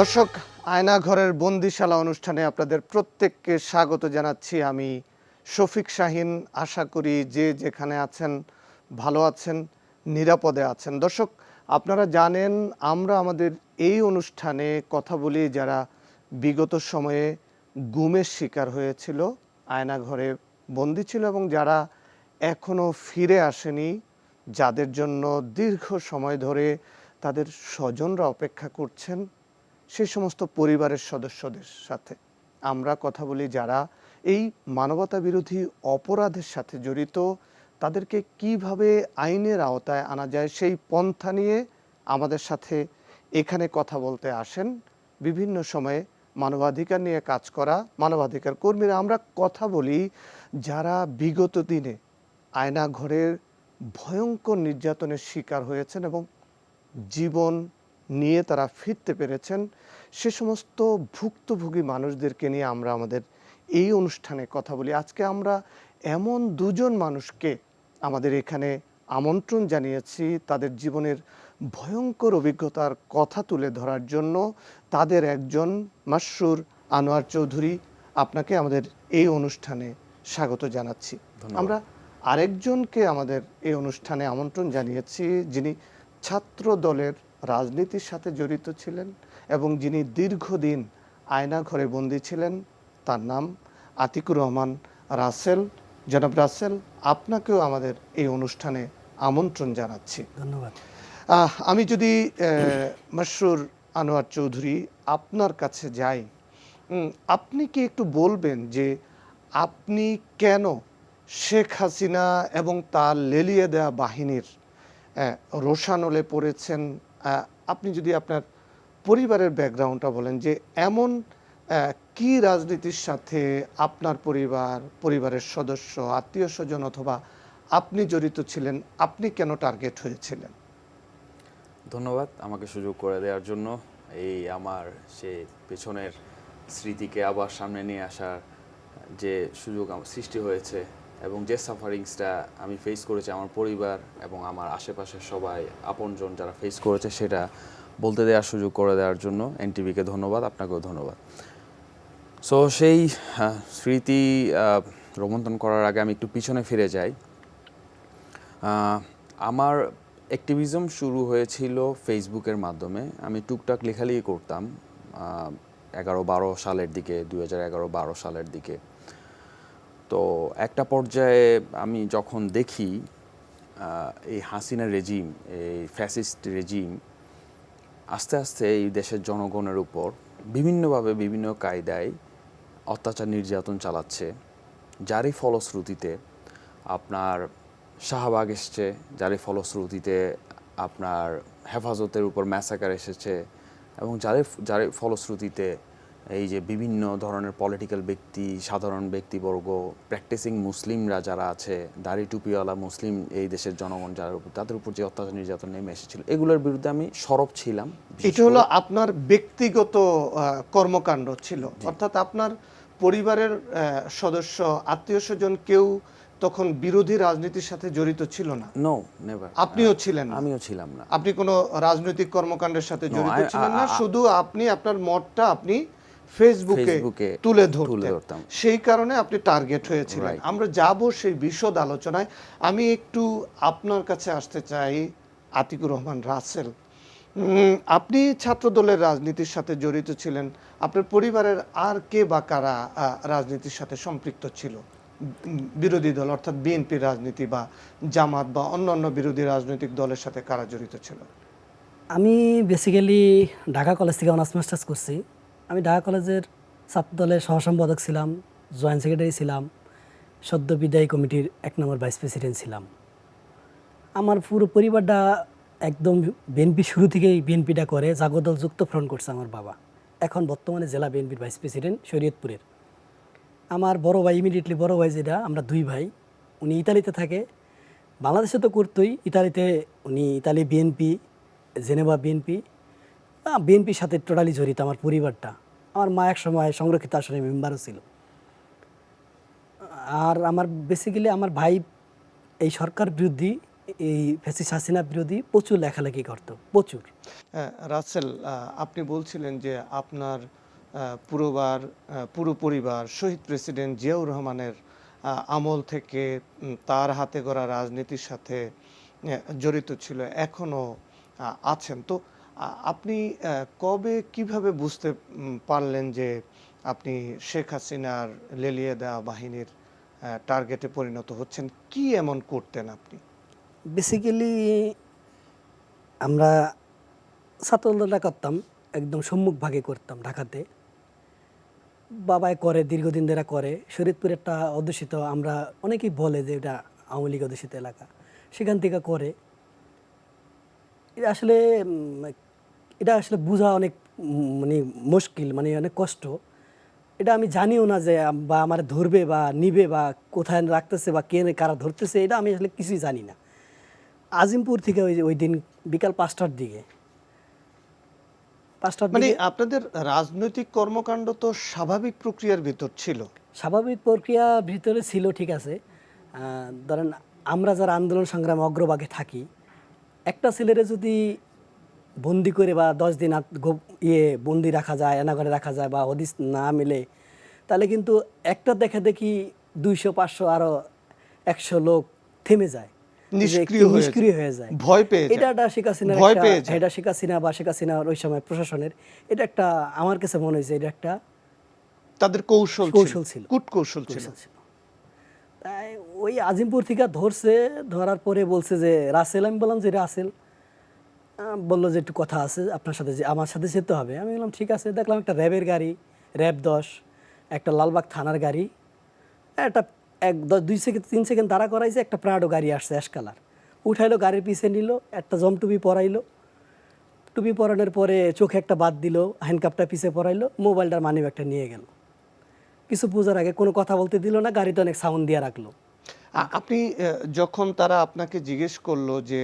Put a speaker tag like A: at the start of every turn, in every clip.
A: দর্শক, আয়নাঘরের বন্দিশালা অনুষ্ঠানে আপনাদের প্রত্যেককে স্বাগত জানাচ্ছি। আমি শফিক শাহীন। আশা করি যে যেখানে আছেন ভালো আছেন, নিরাপদে আছেন। দর্শক, আপনারা জানেন আমরা আমাদের এই অনুষ্ঠানে কথা বলি যারা বিগত সময়ে গুমের শিকার হয়েছিল, আয়নাঘরে বন্দি ছিল এবং যারা এখনও ফিরে আসেনি, যাদের জন্য দীর্ঘ সময় ধরে তাদের স্বজনরা অপেক্ষা করছেন, সেই সমস্ত পরিবারের সদস্যদের সাথে আমরা কথা বলি যারা এই মানবতা বিরোধী অপরাধের সাথে জড়িত, তাদেরকে কিভাবে আইনের আওতায় আনা যায় সেই পন্থা নিয়ে আমাদের সাথে এখানে কথা বলতে আসেন বিভিন্ন সময়ে মানবাধিকার নিয়ে কাজ করা মানবাধিকার কর্মীরা। আমরা কথা বলি যারা বিগত দিনে আয়নাঘরের ভয়ঙ্কর নির্যাতনের শিকার হয়েছেন এবং জীবন নিয়ে তারা ফিরতে পেরেছেন, সে সমস্ত ভুক্তভোগী মানুষদেরকে নিয়ে আমরা আমাদের এই অনুষ্ঠানে কথা বলি। আজকে আমরা এমন দুজন মানুষকে আমাদের এখানে আমন্ত্রণ জানিয়েছি তাদের জীবনের ভয়ঙ্কর অভিজ্ঞতার কথা তুলে ধরার জন্য। তাদের একজন মাসরুর আনোয়ার চৌধুরী, আপনাকে আমাদের এই অনুষ্ঠানে স্বাগত জানাচ্ছি। আমরা আরেকজনকে আমাদের এই অনুষ্ঠানে আমন্ত্রণ জানিয়েছি যিনি ছাত্র দলের রাজনীতির সাথে জড়িত ছিলেন এবং যিনি দীর্ঘদিন আয়নাঘরে বন্দী ছিলেন। তার নাম আতিকুর রহমান রাসেল। জনাব রাসেল, আপনাকেও আমাদের এই অনুষ্ঠানে আমন্ত্রণ জানাচ্ছি।
B: ধন্যবাদ।
A: আমি যদি মাসরুর আনোয়ার চৌধুরী আপনার কাছে যাই, আপনি কি একটু বলবেন যে আপনি কেন শেখ হাসিনা এবং তার লেলিয়ে দেয়া বাহিনীর রোষানলে পড়েছেন? আপনি যদি আপনার পরিবারের ব্যাকগ্রাউন্ডটা বলেন যে এমন কি রাজনীতির সাথে আপনার পরিবারের সদস্য, আত্মীয় স্বজন অথবা আপনি জড়িত ছিলেন, আপনি কেন টার্গেট হয়েছিলেন?
C: ধন্যবাদ আমাকে সুযোগ করে দেওয়ার জন্য। এই আমার সে পেছনের স্মৃতিকে আবার সামনে নিয়ে আসার যে সুযোগ আমার সৃষ্টি হয়েছে এবং যে সাফারিংসটা আমি ফেস করেছি, আমার পরিবার এবং আমার আশেপাশের সবাই আপনজন যারা ফেস করেছে, সেটা বলতে দেওয়ার সুযোগ করে দেওয়ার জন্য এনটিভিকে ধন্যবাদ, আপনাকেও ধন্যবাদ। সো সেই স্মৃতি রোমন্থন করার আগে আমি একটু পিছনে ফিরে যাই। আমার অ্যাক্টিভিজম শুরু হয়েছিল ফেসবুকের মাধ্যমে। আমি টুকটাক লেখালেখি করতাম 11-12 সালের দিকে, 2011-12 সালের দিকে। তো একটা পর্যায়ে আমি যখন দেখি এই হাসিনা রেজিম, এই ফ্যাসিস্ট রেজিম আস্তে আস্তে এই দেশের জনগণের উপর বিভিন্নভাবে বিভিন্ন কায়দায় অত্যাচার নির্যাতন চালাচ্ছে, যারই ফলশ্রুতিতে আপনার শাহবাগ এসছে, যারই ফলশ্রুতিতে আপনার হেফাজতের উপর ম্যাসাকার এসেছে এবং যার ফলশ্রুতিতে এই যে বিভিন্ন ধরনের পলিটিক্যাল ব্যক্তি, সাধারণ ব্যক্তিবর্গ, প্র্যাকটিসিং মুসলিমরা যারা আছে, দাড়ি টুপিওয়ালা মুসলিম এই দেশের জনগণ যার উপর, তাদের উপর যে অত্যাচার নির্যাতন নেমে এসেছিল, এগুলোর বিরুদ্ধে আমি সরব ছিলাম।
A: এটা হলো আপনার ব্যক্তিগত কর্মকাণ্ড ছিল, অর্থাৎ আপনার পরিবারের সদস্য, আত্মীয় স্বজন কেউ তখন বিরোধী রাজনীতির সাথে জড়িত ছিল না?
C: No, never.
A: আপনিও ছিলেন না?
C: আমিও ছিলাম না।
A: আপনি কোনো রাজনৈতিক কর্মকাণ্ডের সাথে জড়িত ছিলেন না, শুধু আপনি আপনার মতটা আপনি ফেসবুকে তুলে ধরতেন, সেই কারণে আপনি টার্গেট হয়েছিলেন। আমরা যাব সেই বিশদ আলোচনায়। আমি একটু আপনার কাছে আসতে চাই আতিকুর রহমান রাসেল। আপনি ছাত্র দলের রাজনীতির সাথে জড়িত ছিলেন, আপনার পরিবারের আর কে বা কারা রাজনীতির সাথে সম্পৃক্ত ছিল? বিরোধী দল অর্থাৎ বিএনপির রাজনীতি বা জামাত বা অন্যান্য বিরোধী রাজনৈতিক দলের সাথে কারা জড়িত ছিল?
B: আমি বেসিক্যালি ঢাকা কলেজ থেকে অনার্স মাস্টার্স করছি। আমি ঢাকা কলেজের ছাত্র দলের সহসম্পাদক ছিলাম, জয়েন্ট সেক্রেটারি ছিলাম, সদ্য বিদায়ী কমিটির 1 নম্বর ভাইস প্রেসিডেন্ট ছিলাম। আমার পুরো পরিবারটা একদম বিএনপি শুরু থেকেই বিএনপিটা করে, জাগদল যুক্ত ফ্রন্ট করছে আমার বাবা। এখন বর্তমানে জেলা বিএনপির ভাইস প্রেসিডেন্ট শরীয়তপুরের। আমার বড় ভাই, ইমিডিয়েটলি বড় ভাই যেটা, আমরা 2 ভাই, উনি ইতালিতে থাকে। বাংলাদেশে তো করতোই, ইতালিতে উনি ইতালি বিএনপি, জেনেভা বিএনপি, বিএনপির সাথে টোটালি জড়িত আমার পরিবারটা। আমার মা এক সময় সংরক্ষিত আসনের মেম্বারও ছিল। আর আমার বেসিক্যালি আমার ভাই এই সরকার বিরোধী এই ফ্যাসিস্ট হাসিনা বিরোধী প্রচুর লেখালেখি করতো, প্রচুর।
A: রাসেল, আপনি বলছিলেন যে আপনার পুরো পরিবার শহীদ প্রেসিডেন্ট জিয়াউর রহমানের আমল থেকে তার হাতে গড়া রাজনীতির সাথে জড়িত ছিল, এখনো আছেন। তো আপনি কবে কিভাবে বুঝতে পারলেন যে আপনি শেখ হাসিনার লেলিয়ে দেওয়া বাহিনীর টার্গেটে পরিণত হচ্ছেন? কি এমন করতেন আপনি?
B: বেসিক্যালি আমরা ছাত্রদলটা করতাম, একদম সম্মুখ ভাগে করতাম ঢাকাতে। বাবাই করে, দীর্ঘদিন ধরে করে। শরীয়তপুর একটা অধ্যুষিত, আমরা অনেকেই বলে যে এটা আওয়ামী লীগ অধ্যুষিত এলাকা, সেখান থেকে করে। এটা আসলে এটা আসলে বোঝা অনেক মানে মুশকিল, মানে অনেক কষ্ট। এটা আমি জানিও না যে বা আমার ধরবে বা নিবে বা কোথায় রাখতেছে বা কে কারা ধরতেছে, এটা আমি আসলে কিছুই জানি না। আজিমপুর থেকে ওই দিন বিকাল 5টার দিকে, 5টার
A: মানে
B: দিকে
A: আপনাদের রাজনৈতিক কর্মকাণ্ড তো স্বাভাবিক প্রক্রিয়ার ভিতর ছিল।
B: স্বাভাবিক প্রক্রিয়া ভিতরে ছিল, ঠিক আছে। ধরেন আমরা যারা আন্দোলন সংগ্রামে অগ্রভাগে থাকি, একটা ছেলেরে যদি বন্দি করে বা 10 দিন বন্দি রাখা যায়, এনাঘরে রাখা যায় বা হদিস না মিলে, তাহলে কিন্তু একটা দেখা দেখি 200-500 আরো 100 লোক থেমে যায়, যে একটু
A: নিষ্ক্রিয় হয়ে যায়,
B: নিষ্ক্রিয় হয়ে যায়।
A: ভয় পেয়ে যায়,
B: এটা একটা শেখ হাসিনার
A: ভয়
B: একটা,
A: পেয়ে যায়।
B: এটা শেখ হাসিনা বা শেখ হাসিনার ওই সময় প্রশাসনের, এটা একটা আমার কাছে মনে হয়েছে এটা একটা
A: তাদের কৌশল
B: কৌশল ছিল,
A: কূটকৌশল ছিল।
B: কৌশল ছিল। তাই ওই আজিমপুর থেকে ধরছে, ধরার পরে বলছে যে রাসেল, আমি বললাম যে রাসেল, বললো যে একটু কথা আছে আপনার সাথে, যে আমার সাথে যেতে হবে। আমি বললাম ঠিক আছে। দেখলাম একটা র্যাবের গাড়ি, র্যাব 10, একটা লালবাগ থানার গাড়ি, একটা 2 থেকে 3 সেকেন্ড দাঁড়া করাইছে, একটা প্রাডো গাড়ি আসছে অ্যাশ কালার, উঠাইলো, গাড়ির পিছে নিল, একটা জমটুপি পরাইলো, টুপি পরানোর পরে চোখে একটা বাদ দিল, হ্যান্ডকাপটা পিছে পরাইলো, মোবাইলটার মানিব্যাগটা নিয়ে গেল। কিছু বোঝার আগে কোনো কথা বলতে দিল না, গাড়িতে অনেক সাউন্ড দিয়ে রাখলো।
A: আপনি যখন তারা আপনাকে জিজ্ঞেস করলো যে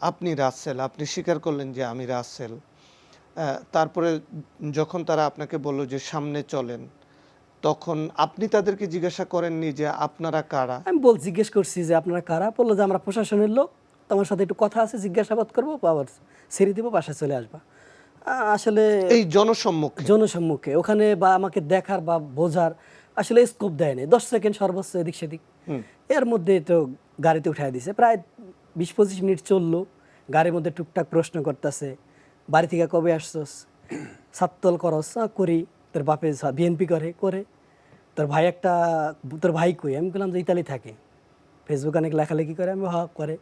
A: আপনি রাসেল, আপনি স্বীকার করলেন যে আমি রাসেল। তারপরে যখন তারা আপনাকে বলল যে সামনে চলেন, তখন আপনি তাদেরকে জিজ্ঞাসা করেননি যে আপনারা কারা?
B: আমি জিজ্ঞেস করছি যে আপনারা কারা, বললো যে আমরা প্রশাসনের লোক, তোমার সাথে একটু কথা আছে, জিজ্ঞাসাবাদ করবো, আবার ছেড়ে দিব, বাসায় চলে আসবা। আসলে
A: এই জনসম্মুখে?
B: জনসম্মুখে ওখানে বা আমাকে দেখার বা বোঝার আসলে স্কোপ দেয়নি। 10 সেকেন্ড সর্বোচ্চ এদিক সেদিক, এর মধ্যে তো গাড়িতে উঠাই দিছে। প্রায় 20-25 মিনিট চললো, গাড়ির মধ্যে টুকটাক প্রশ্ন করতেছে, বাড়ি থেকে কবে আসছস, ছাত্রদল করস, করি। তোর বাপে বিএনপি করে, করে। তোর ভাই কই? আমি বললাম যে ইতালি থাকে, ফেসবুকে অনেক লেখালেখি করে। আমি করে।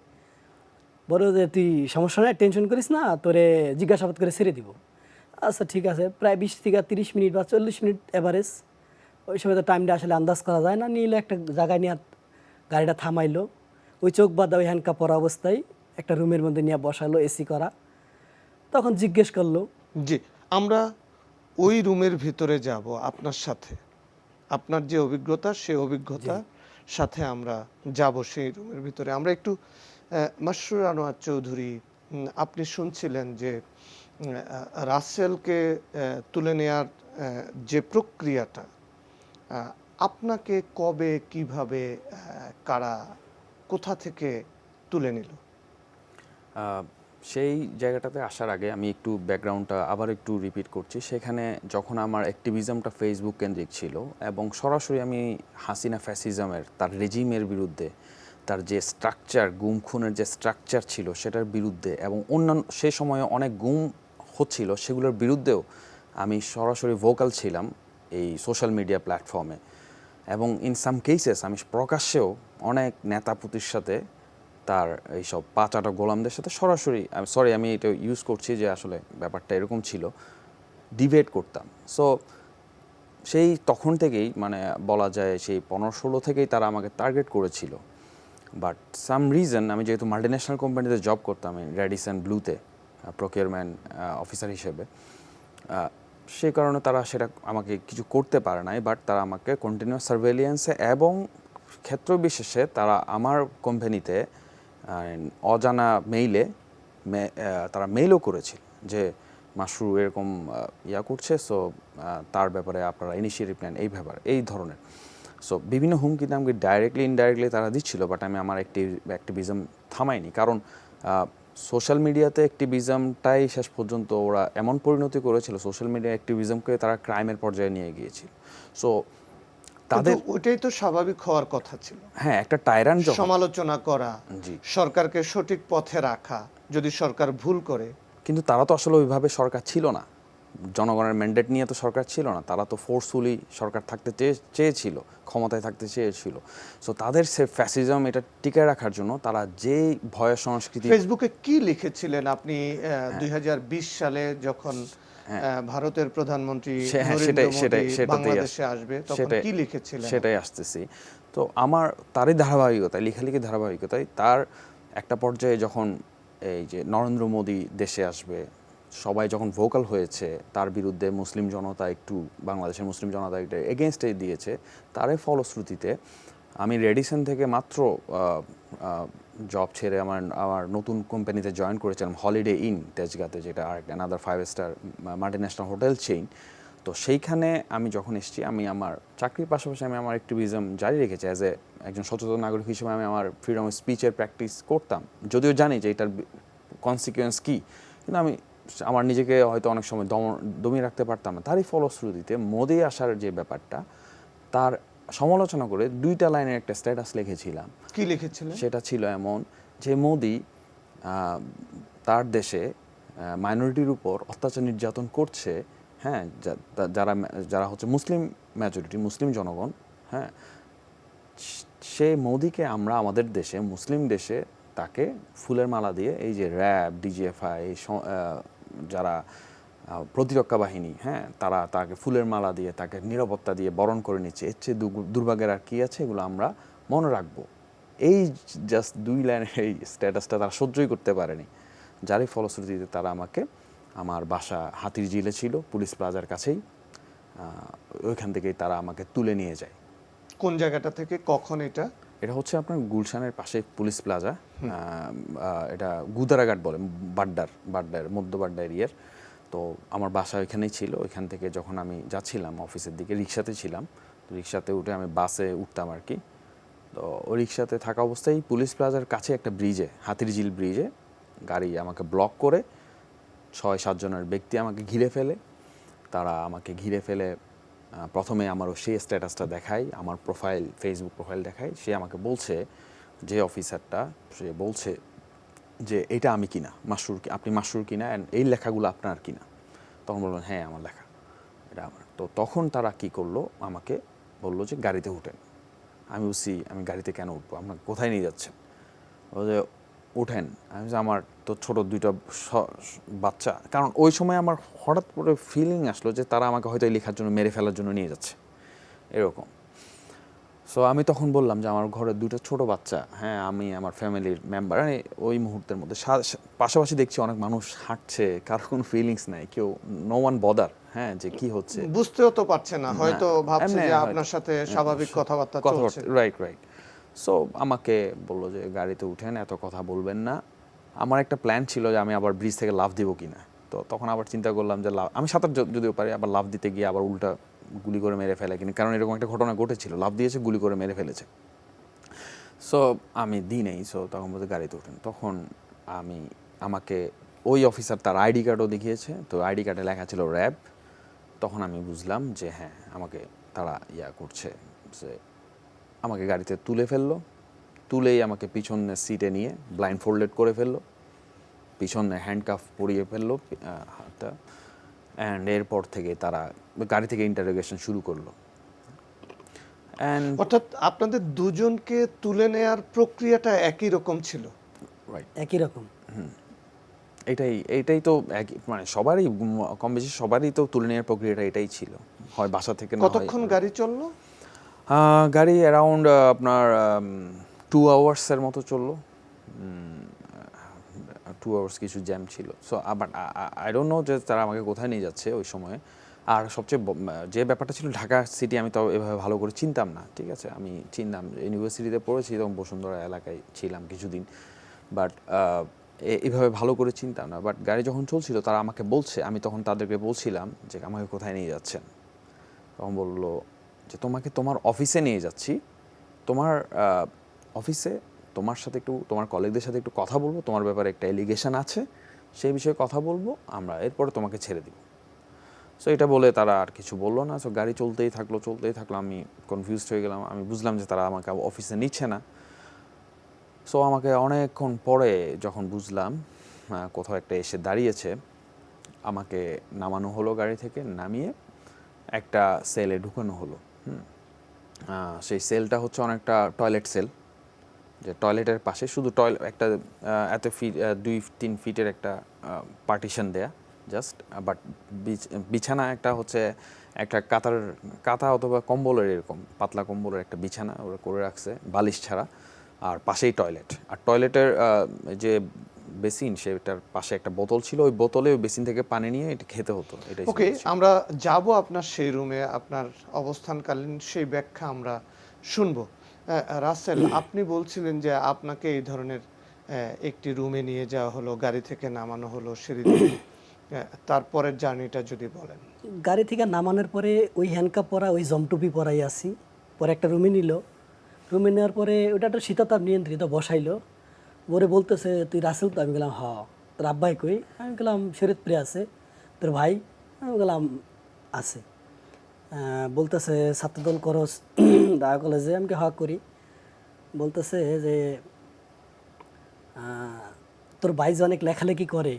B: বলো যে তুই সমস্যা নাই, টেনশন করিস না, তোরে জিজ্ঞাসাবাদ করে ছেড়ে দিব। আচ্ছা ঠিক আছে। প্রায় 20 থেকে 30 মিনিট বা 40 মিনিট এভারেজ, ওই সময় তো টাইমটা আসলে আন্দাজ করা যায় না। নিলে একটা জায়গায় নিয়ে গাড়িটা থামাইলো, ওই চোখ বাঁধা ওই হ্যান্ডকাপ পরা অবস্থায় একটা রুমের মধ্যে নিয়ে বসালো, এসি করা। তখন জিজ্ঞেস করলো।
A: জি, আমরা ওই রুমের ভিতরে যাব আপনার সাথে। আপনার যে অভিজ্ঞতা, সেই অভিজ্ঞতার সাথে আমরা যাব সেই রুমের ভিতরে। আমরা একটু মাসরুর আনোয়ার চৌধুরী, আপনি শুনছিলেন যে রাসেলকে তুলে নেয়ার যে প্রক্রিয়াটা, আপনাকে কবে, কিভাবে, কারা, কোথা থেকে তুলে নিল?
C: সেই জায়গাটাতে আসার আগে আমি একটু ব্যাকগ্রাউন্ডটা আবার একটু রিপিট করছি। সেখানে যখন আমার অ্যাক্টিভিজমটা ফেসবুক কেন্দ্রিক ছিল এবং সরাসরি আমি হাসিনা ফ্যাসিজমের, তার রেজিমের বিরুদ্ধে, তার যে স্ট্রাকচার, গুম খুনের যে স্ট্রাকচার ছিল সেটার বিরুদ্ধে, এবং অন্যান্য সে সময়ে অনেক গুম হচ্ছিল সেগুলোর বিরুদ্ধেও আমি সরাসরি ভোকাল ছিলাম এই সোশ্যাল মিডিয়া প্ল্যাটফর্মে। এবং ইন সাম কেসেস আমি প্রকাশ্যেও অনেক নেতাপতির সাথে, তার এইসব পাঁচাটা গোলামদের সাথে সরাসরি, আমি এটা ইউজ করছি যে আসলে ব্যাপারটা এরকম ছিল, ডিবেট করতাম। সো সেই তখন থেকেই, মানে বলা যায় সেই 15-16 থেকেই তারা আমাকে টার্গেট করেছিল। বাট সাম রিজন, আমি যেহেতু মাল্টিন্যাশনাল কোম্পানিতে জব করতাম, রেডিসন ব্লুতে প্রকিউরমেন্ট অফিসার হিসেবে, সেই কারণে তারা সেটা আমাকে কিছু করতে পারে নাই। বাট তারা আমাকে কন্টিনিউয়াস সার্ভেলিয়েন্সে এবং ক্ষেত্র বিশেষে তারা আমার কোম্পানিতে অজানা মেইলে তারা মেইলও করেছিল যে মাশরু এরকম করছে, সো তার ব্যাপারে আপনারা ইনিশিয়েটিভ নেন, এই ব্যাপারে, এই ধরনের। সো বিভিন্ন হুমকি দামকে ডাইরেক্টলি ইনডাইরেক্টলি তারা দিচ্ছিল, বাট আমি আমার অ্যাক্টিভিজম থামাইনি, কারণ সোশ্যাল মিডিয়াতে অ্যাক্টিভিজমটাই শেষ পর্যন্ত ওরা এমন পরিণতি করেছিল, সোশ্যাল মিডিয়া অ্যাক্টিভিজমকে তারা ক্রাইমের পর্যায়ে নিয়ে গিয়েছিল। সো তাদের
A: ওইটাই তো স্বাভাবিক হওয়ার কথা ছিল।
C: হ্যাঁ, একটা টাইরান যখন
A: সমালোচনা করা,
C: জি,
A: সরকারকে সঠিক পথে রাখা, যদি সরকার ভুল করে।
C: কিন্তু তারা তো আসলে ওইভাবে সরকার ছিল না, জনগণের ম্যান্ডেট নিয়ে তো সরকার ছিল না, তারা তো ফোর্সফুলি সরকার থাকতে চেয়েছিল, ক্ষমতায় থাকতে চেয়েছিল। সো তাদের সে ফ্যাসিজম এটা টিকে রাখার জন্য তারা যেই ভয়ের সংস্কৃতি।
A: ফেসবুকে কি লিখেছিলেন আপনি 2020 সালে যখন ভারতের প্রধানমন্ত্রী নরেন্দ্র মোদী বাংলাদেশে আসবে, তখন কি লিখেছিলেন?
C: সেটাই আসতেছি। তো আমার তারই ধারাবাহিকতায়, লেখালেখি ধারাবাহিকতায় তার একটা পর্যায়ে যখন এই যে নরেন্দ্র মোদী দেশে আসবে, সবাই যখন ভোকাল হয়েছে তার বিরুদ্ধে, মুসলিম জনতা একটু, বাংলাদেশের মুসলিম জনতা একটা এগেনস্টে দিয়েছে, তারই ফলশ্রুতিতে আমি রেডিসন থেকে মাত্র জব ছেড়ে আমার নতুন কোম্পানিতে জয়েন করেছিলাম, হলিডে ইন তেজগাঁতে, যেটা আর another 5 star multinational hotel chain. তো সেইখানে আমি যখন এসেছি, আমি আমার চাকরির পাশাপাশি আমি আমার অ্যাক্টিভিজম জারি রেখেছি। একজন সচেতন নাগরিক হিসেবে আমি আমার ফ্রিডম অফ স্পিচের প্র্যাকটিস করতাম, যদিও জানি যে এটার কনসিকুয়েন্স কী, কিন্তু আমি আমার নিজেকে হয়তো অনেক সময় দমিয়ে রাখতে পারতাম না। তারই ফলশ্রুতিতে মোদি আসার যে ব্যাপারটা, তার সমালোচনা করে 2টা লাইনের একটা স্ট্যাটাস লিখেছিলাম।
A: কি লিখেছিলেন?
C: সেটা ছিল এমন যে মোদি তার দেশে মাইনরিটির উপর অত্যাচার নির্যাতন করছে, হ্যাঁ, যারা হচ্ছে মুসলিম মেজরিটি, মুসলিম জনগণ, হ্যাঁ, সে মোদিকে আমরা আমাদের দেশে, মুসলিম দেশে তাকে ফুলের মালা দিয়ে, এই যে র্যাব, ডিজিএফআই, যারা প্রতিরক্ষা বাহিনী, হ্যাঁ, তারা তাকে ফুলের মালা দিয়ে, তাকে নিরাপত্তা দিয়ে বরণ করে নিচ্ছে, এর চেয়ে দুর্ভাগ্যের আর কী আছে, এগুলো আমরা মনে রাখবো। এই জাস্ট 2 লাইনের এই স্ট্যাটাসটা তারা সহ্যই করতে পারেনি, যারই ফলশ্রুতিতে তারা আমাকে, আমার বাসা হাতিরঝিলে ছিল, পুলিশ প্লাজার কাছেই, ওইখান থেকেই তারা আমাকে তুলে নিয়ে যায়।
A: কোন জায়গাটা থেকে, কখন এটা?
C: এটা হচ্ছে আপনার গুলশানের পাশে পুলিশ প্লাজা, এটা গুদারাঘাট বলে, বাড্ডার মধ্য বাড্ডা এরিয়ার। তো আমার বাসা ওইখানেই ছিল। ওইখান থেকে যখন আমি যাচ্ছিলাম অফিসের দিকে, রিক্সাতে ছিলাম, তো রিক্সাতে উঠে আমি বাসে উঠতাম আর কি। তো ওই রিক্সাতে থাকা অবস্থায় পুলিশ প্লাজার কাছে একটা ব্রিজে, হাতিরঝিল ব্রিজে, গাড়ি আমাকে ব্লক করে 6-7 জনের ব্যক্তি আমাকে ঘিরে ফেলে। তারা আমাকে ঘিরে ফেলে প্রথমে আমারও সেই স্ট্যাটাসটা দেখায়, আমার ফেসবুক প্রোফাইল দেখায়। সে আমাকে বলছে, যে অফিসারটা, সে বলছে যে এটা আমি কিনা, আপনি মাসরুর কিনা, অ্যান্ড এই লেখাগুলো আপনার কিনা। তখন বললেন হ্যাঁ আমার লেখা, এটা আমার। তো তখন তারা কি করলো, আমাকে বললো যে গাড়িতে উঠেন। আমি বলছি আমি গাড়িতে কেন উঠবো, আপনার কোথায় নিয়ে যাচ্ছেন? বলে উঠেন। আমি বলছি আমার তো ছোটো 2টা বাচ্চা, কারণ ওই সময় আমার হঠাৎ করে ফিলিং আসলো যে তারা আমাকে হয়তো এই লেখার জন্য, মেরে ফেলার জন্য নিয়ে যাচ্ছে, এরকম। সো আমি তখন বললাম যে আমার ঘরে 2টা ছোট বাচ্চা, হ্যাঁ, আমি আমার ফ্যামিলির মেম্বার। ওই মুহূর্তের মধ্যে পাশাপাশি দেখছি অনেক মানুষ হাঁটছে, কারো কোনো ফিলিংস নাই, কেউ, নো ওয়ান বদার, হ্যাঁ, যে কি হচ্ছে,
A: বুঝতেও তো পারছে না, হয়তো ভাবছে যে আপনার সাথে স্বাভাবিক কথাবার্তা চলছে।
C: রাইট। সো আমাকে বললো যে গাড়িতে উঠেন, এত কথা বলবেন না। আমার একটা প্ল্যান ছিল যে আমি আবার ব্রিজ থেকে লাফ দিব কিনা। তো তখন আবার চিন্তা করলাম যে আমি সাঁতার যদিও পারি, আবার লাফ দিতে গিয়ে আবার উল্টা গুলি করে মেরে ফেলে কিনা, কারণ এরকম একটা ঘটনা ঘটেছিল, লাফ দিয়েছে, গুলি করে মেরে ফেলেছে। সো আমি দিই নেই। সো তখন বলতে গাড়িতে উঠেন। তখন আমাকে ওই অফিসার তার আইডি কার্ডও দেখিয়েছে, তো আইডি কার্ডে লেখা ছিল র্যাব। তখন আমি বুঝলাম যে হ্যাঁ, আমাকে তারা করছে, যে আমাকে গাড়িতে তুলে ফেললো, তুলেই আমাকে পিছনের সিটে নিয়ে ব্লাইন্ড ফোল্ডেড করে ফেললো, পিছনে হ্যান্ডকাফ পরিয়ে ফেললো হাতটা, অ্যান্ড এরপর থেকে তারা গাড়ি থেকে ইন্টারোগেশন শুরু করলো।
A: অর্থাৎ আপনাদের দুজনকে তুলে নেয়ার প্রক্রিয়াটা একই রকম ছিল?
C: রাইট,
B: একই রকম।
C: এইটাই তো মানে সবারই, কম বেশি সবারই তো তুলে নেওয়ার প্রক্রিয়াটা এটাই ছিল, হয় বাসা থেকে না হয়।
A: কতক্ষণ গাড়ি চললো?
C: গাড়ি অ্যারাউন্ড আপনার 2 আওয়ার্সের মতো চললো, 2 আওয়ার্স কিছু জ্যাম ছিল। So but I don't know যে তারা আমাকে কোথায় নিয়ে যাচ্ছে ওই সময়ে। আর সবচেয়ে যে ব্যাপারটা ছিল, ঢাকা সিটি আমি তো এভাবে ভালো করে চিনতাম না, ঠিক আছে, আমি চিনতাম, ইউনিভার্সিটিতে পড়েছি তখন বসুন্ধরা এলাকায় ছিলাম কিছুদিন, বাট এইভাবে ভালো করে চিনতাম না। বাট গাড়ি যখন চলছিল তারা আমাকে বলছে, আমি তখন তাদেরকে বলছিলাম যে আমাকে কোথায় নিয়ে যাচ্ছেন। তখন বললো যে তোমাকে তোমার অফিসে নিয়ে যাচ্ছি, তোমার অফিসে তোমার সাথে একটু, তোমার কলিগদের সাথে একটু কথা বলবো, তোমার ব্যাপারে একটা এলিগেশন আছে, সেই বিষয়ে কথা বলবো, আমরা এরপরে তোমাকে ছেড়ে দিব। সো এটা বলে তারা আর কিছু বললো না। সো গাড়ি চলতেই থাকলো, আমি কনফিউজড হয়ে গেলাম। আমি বুঝলাম যে তারা আমাকে অফিসে নিচ্ছে না। সো আমাকে অনেকক্ষণ পরে যখন বুঝলাম কোথাও একটা এসে দাঁড়িয়েছে, আমাকে নামানো হলো, গাড়ি থেকে নামিয়ে একটা সেলে ঢুকানো হলো। সেই সেলটা হচ্ছে অনেকটা টয়লেট সেল, যে টয়লেটের পাশে শুধু একটা এত ফিট 2-3 ফিটের একটা পার্টিশন দেয়া জাস্ট, বাট বিছানা একটা হচ্ছে একটা কাঁথা অথবা কম্বলের, এরকম পাতলা কম্বলের একটা বিছানা ওরা করে রাখছে বালিশ ছাড়া, আর পাশেই টয়লেট। আর টয়লেটের যে বেসিন, সেটার পাশে একটা বোতল ছিল, ওই বোতলে ওই বেসিন থেকে পানি নিয়ে এটা খেতে হতো। এটাই
A: ওকে, আমরা যাব আপনার সেই রুমে, আপনার অবস্থানকালীন সেই ব্যাখ্যা আমরা শুনবো। রাসেল, আপনি বলছিলেন যে আপনাকে এই ধরনের একটি রুমে নিয়ে যাওয়া হলো, গাড়ি থেকে নামানো হলো সিঁড়ি দিয়ে, তারপরের জার্নিটা যদি বলেন।
B: গাড়ি থেকে নামানোর পরে ওই হ্যান্ডকাপ পরা, ওই জমটুপি পরাই আসি। পরে একটা রুমে নিল, রুমে নেওয়ার পরে ওটা একটা শীতাতাপ নিয়ন্ত্রিত বসাইলো। ওরে বলতেছে তুই রাসেল তো? আমি গেলাম হ। তোর আব্বাই কই? আমি গেলাম শরীয়তপুরে আছে। তোর ভাই? আমি গেলাম আছে। বলতেছে ছাত্রদল করস ঢাকা কলেজে? আমি হ করি। বলতেছে যে তোর ভাই যে অনেক লেখালেখি করে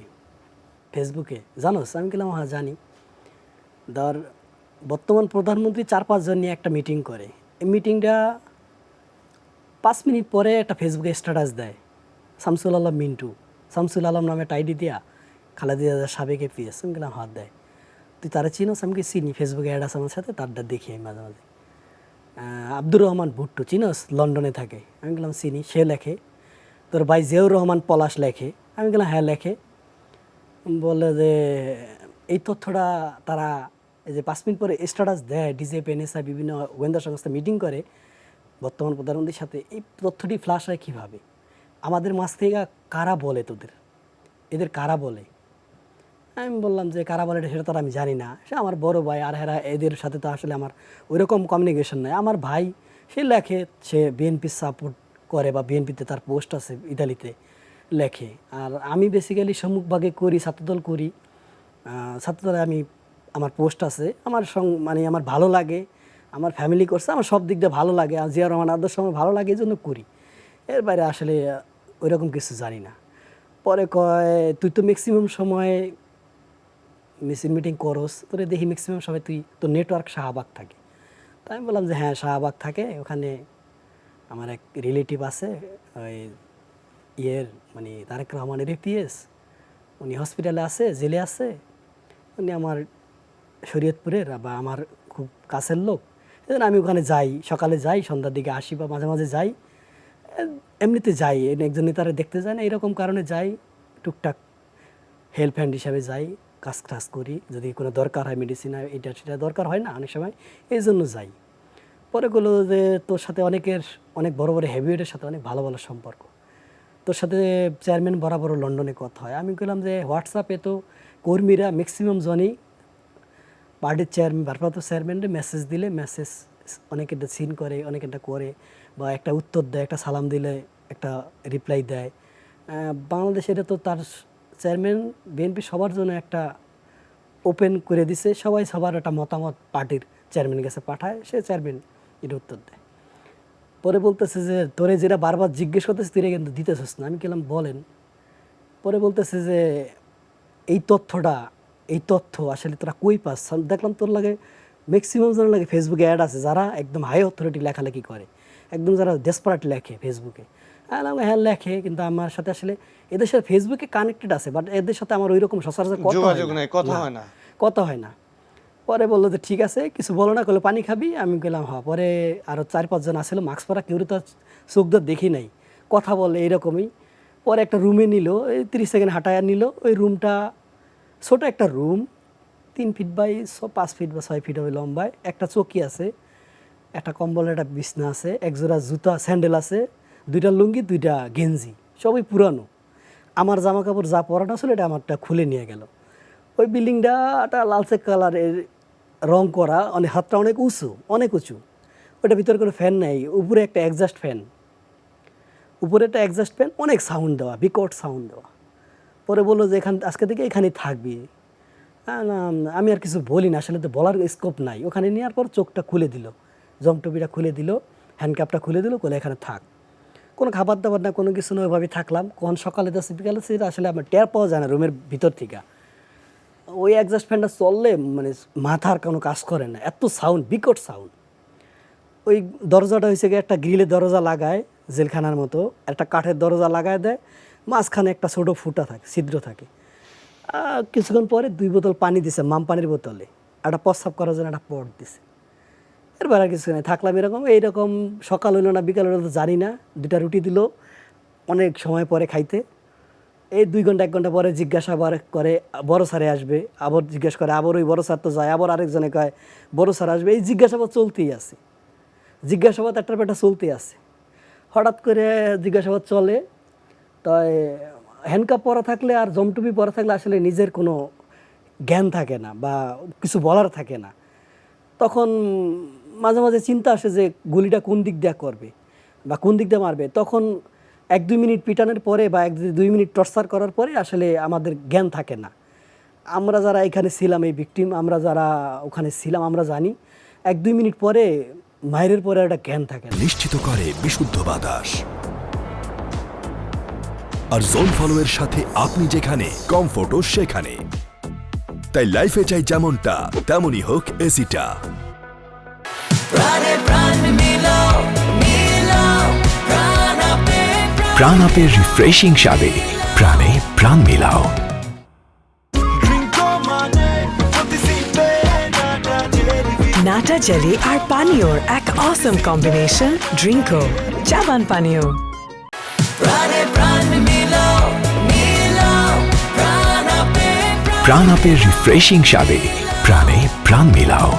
B: ফেসবুকে, জানোস? আমি গেলাম হ্যাঁ জানি। ধর বর্তমান প্রধানমন্ত্রী 4-5 জন নিয়ে একটা মিটিং করে, এই মিটিংটা 5 মিনিট পরে একটা ফেসবুকে স্ট্যাটাস দেয় শামসুল আলম মিন্টু, শামসুল আলম নামে একটা আইডি দিয়া, খালেদা সাবেক এপিএস। আমি গেলাম হাত দেয়, তুই তারা চিনোস? আমি কি চিনি, ফেসবুকে অ্যাড আছে আমার সাথে, তারটা দেখি আমি মাঝে মাঝে। আব্দুর রহমান ভুট্টো চিনোস? লন্ডনে থাকে। আমি গেলাম চিনি। সে লেখে। তোর ভাই জিয়াউর রহমান পলাশ লেখে? আমি গেলাম হ্যাঁ লেখে। বলে যে এই তথ্যটা তারা এই যে 5 মিনিট পরে স্ট্যাটাস দেয়, ডিজেপি এনএসআই বিভিন্ন গোয়েন্দা সংস্থা মিটিং করে বর্তমান প্রধানমন্ত্রীর সাথে, এই তথ্যটি ফ্লাশ হয় কীভাবে? আমাদের মাছ থেকে কারা বলে তোদের? এদের কারা বলে? আমি বললাম যে কারা বলে সেটা তো আর আমি জানি না, সে আমার বড় ভাই, আর হেরা এদের সাথে তো আসলে আমার ওইরকম কমিউনিকেশন নাই। আমার ভাই সে লেখে, সে বিএনপি সাপোর্ট করে বা বিএনপিতে তার পোস্ট আছে ইতালিতে লেখে। আর আমি বেসিক্যালি সম্মুখভাগে করি, ছাত্রদল করি। ছাত্রদলে আমি আমার পোস্ট আছে, আমার মানে আমার ভালো লাগে, আমার ফ্যামিলি করছে, আমার সব দিক দিয়ে ভালো লাগে, আর জিয়া রহমান আদর্শ আমার ভালো লাগে, এই জন্য করি। এর বাইরে আসলে ওইরকম কিছু জানি না। পরে কয় তুই তো ম্যাক্সিমাম সময় মিটিং করস, তোরে দেখি ম্যাক্সিমাম সময় তুই তোর নেটওয়ার্ক শাহবাগ থাকে। তাই আমি বললাম যে হ্যাঁ শাহবাগ থাকে, ওখানে আমার এক রিলেটিভ আছে, ওই মানে তারেক রহমানের এপিএস, উনি হসপিটালে আছে, জেলে আছে। উনি আমার শরীয়তপুরের বা আমার খুব কাছের লোক, এই আমি ওখানে যাই, সকালে যাই, সন্ধ্যার দিকে আসি, বা মাঝে মাঝে যাই, এমনিতে যাই, একজন নেতারা দেখতে যায় না, এরকম কারণে যাই, টুকটাক হেল্প হ্যান্ড হিসাবে যাই, কাজ টাজ করি, যদি কোনো দরকার হয় মেডিসিন এটা সেটা দরকার হয় না অনেক সময়, এই জন্য যাই। পরে বললো যে তোর সাথে অনেক বড় বড় হেভিওয়েটের সাথে অনেক ভালো ভালো সম্পর্ক, তোর সাথে চেয়ারম্যান বরাবর লন্ডনে কথা হয়। আমি বললাম যে হোয়াটসঅ্যাপে তো কর্মীরা ম্যাক্সিমাম জনই পার্টির চেয়ারম্যান, ভারপ্রাপ্ত চেয়ারম্যানরে মেসেজ দিলে মেসেজ অনেকে সিন করে, অনেকে করে, বা একটা উত্তর দেয়, একটা সালাম দিলে একটা রিপ্লাই দেয়। বাংলাদেশে এটা তো তার চেয়ারম্যান বিএনপি সবার জন্য একটা ওপেন করে দিছে, সবাই সবার একটা মতামত পার্টির চেয়ারম্যানের কাছে পাঠায়, সে চেয়ারম্যান এটা উত্তর দেয়। পরে বলতেছে যে তোরে যেটা বারবার জিজ্ঞেস করতেছে তুই কিন্তু দিতেছিস না। আমি গেলাম বলেন। পরে বলতেছে যে এই তথ্য আসলে তোরা কই পাস? দেখলাম তোর লাগে ম্যাক্সিমাম জনের লাগে ফেসবুকে অ্যাড আছে যারা একদম হাই অথরিটি লেখালেখি করে, একদম যারা ডেসপারেট লেখে ফেসবুকে। হ্যাঁ লেখে, কিন্তু আমার সাথে আসলে এদের সাথে ফেসবুকে কানেক্টেড আছে, বাট এদের সাথে আমার ওইরকম সচরাচর কথা হয় না। পরে বললো যে ঠিক আছে, কিছু বলো না, করলো পানি খাবি? আমি গেলাম হ্যাঁ। পরে আরও 4-5 জন আসলে মাস্ক পরা, কেউ তো চোখ দিয়ে দেখি নাই, কথা বলে এইরকমই। পরে একটা রুমে নিল, এই 30 সেকেন্ড হাঁটায় নিল। ওই রুমটা ছোট একটা রুম, 3 ফিট বাই 5 ফিট বা 6 ফিট হবে লম্বায়। একটা চৌকি আছে, একটা কম্বলের একটা বিছনা আছে, একজোড়া জুতা স্যান্ডেল আছে, 2টা লুঙ্গি, 2টা গেঞ্জি, সবই পুরানো। আমার জামা কাপড় যা পরাটা ছিল এটা আমারটা খুলে নিয়ে গেল। ওই বিল্ডিংটা একটা লালচে কালারের রং করা, অনেক হাতটা অনেক উঁচু, ওটা ভিতরে কোনো ফ্যান নেই, উপরে একটা এক্সস্ট ফ্যান, অনেক সাউন্ড দেওয়া, বিকট সাউন্ড দেওয়া। পরে বললো যে আজকে থেকে এখানেই থাকবি। না, আমি আর কিছু বলি না, আসলে তো বলার স্কোপ নাই। ওখানে নেওয়ার পর চোখটা খুলে দিল, জমটুপিটা খুলে দিল, হ্যান্ডকাপটা খুলে দিল, বলে এখানে থাক। কোনো খাবার দাবার না, কোনো কিছু না, ওইভাবে থাকলাম। কোন সকালে যাচ্ছে বিকালে সেটা আসলে আমার টের পাওয়া যায় না রুমের ভিতর থেকে। ওই অ্যাডজাস্ট ফ্যানটা চললে মানে মাথার কোনো কাজ করে না, এত সাউন্ড, বিকট সাউন্ড। ওই দরজাটা হয়েছে গিয়ে একটা গ্রিলের দরজা লাগায়, জেলখানার মতো একটা কাঠের দরজা লাগায় দেয়, মাঝখানে একটা ছোটো ফুটা থাকে, ছিদ্র থাকে। কিছুক্ষণ পরে 2 বোতল পানি দিছে, মাম পানির বোতলে, একটা প্রস্রাব করার জন্য একটা পট দিছে। এরপর আর কিছু নেই, থাকলাম এইরকম। সকাল হইলো না বিকাল হইলো তো জানি না। 2টা রুটি দিল অনেক সময় পরে খাইতে। এই 2 ঘন্টা 1 ঘন্টা পরে জিজ্ঞাসাবাদ করে বড় স্যারে আসবে, আবার জিজ্ঞেস করে, আবার ওই বড় স্যার তো যায়, আবার আরেকজনে কয় বড় স্যার আসবে। এই জিজ্ঞাসাবাদ চলতেই আছে, জিজ্ঞাসাবাদ একটার পর একটা চলতেই আছে। হঠাৎ করে জিজ্ঞাসাবাদ চলে, তাই হ্যান্ডকাপ পরা থাকলে আর জমটুপি পরা থাকলে আসলে নিজের কোনো জ্ঞান থাকে না বা কিছু বলার থাকে না। তখন মাঝে মাঝে চিন্তা আসে যে গুলিটা কোন দিক দিয়ে করবে বা কোন দিক দিয়ে মারবে। তখন 1-2 মিনিট পিটানোর পরে বা 1-2 মিনিট টর্চার করার পরে আসলে আমাদের জ্ঞান থাকে না। আমরা যারা এখানে ছিলাম, এই ভিকটিম, আমরা যারা ওখানে ছিলাম, আমরা জানি 1-2 মিনিট পরে মায়ের পরে একটা জ্ঞান থাকে না।
D: নিশ্চিত করে বিশুদ্ধ বাতাস। আর জোন ফলোয়ের সাথে আপনি যেখানে, কমফোর্টও সেখানে। তাই লাইফে চাই যেমনটা, তেমনই হোক এসিটা। প্রাণ আপের রিফ্রেশিং স্বাদে প্রাণে প্রাণ মিলাও।
E: নাটা জেলি আর পানীয়র এক অসম কম্বিনেশন, ড্রিঙ্কো জাবান পানীয়।
D: প্রাণ আপের রিফ্রেশিং স্বাদে প্রাণে প্রাণ মিলাও।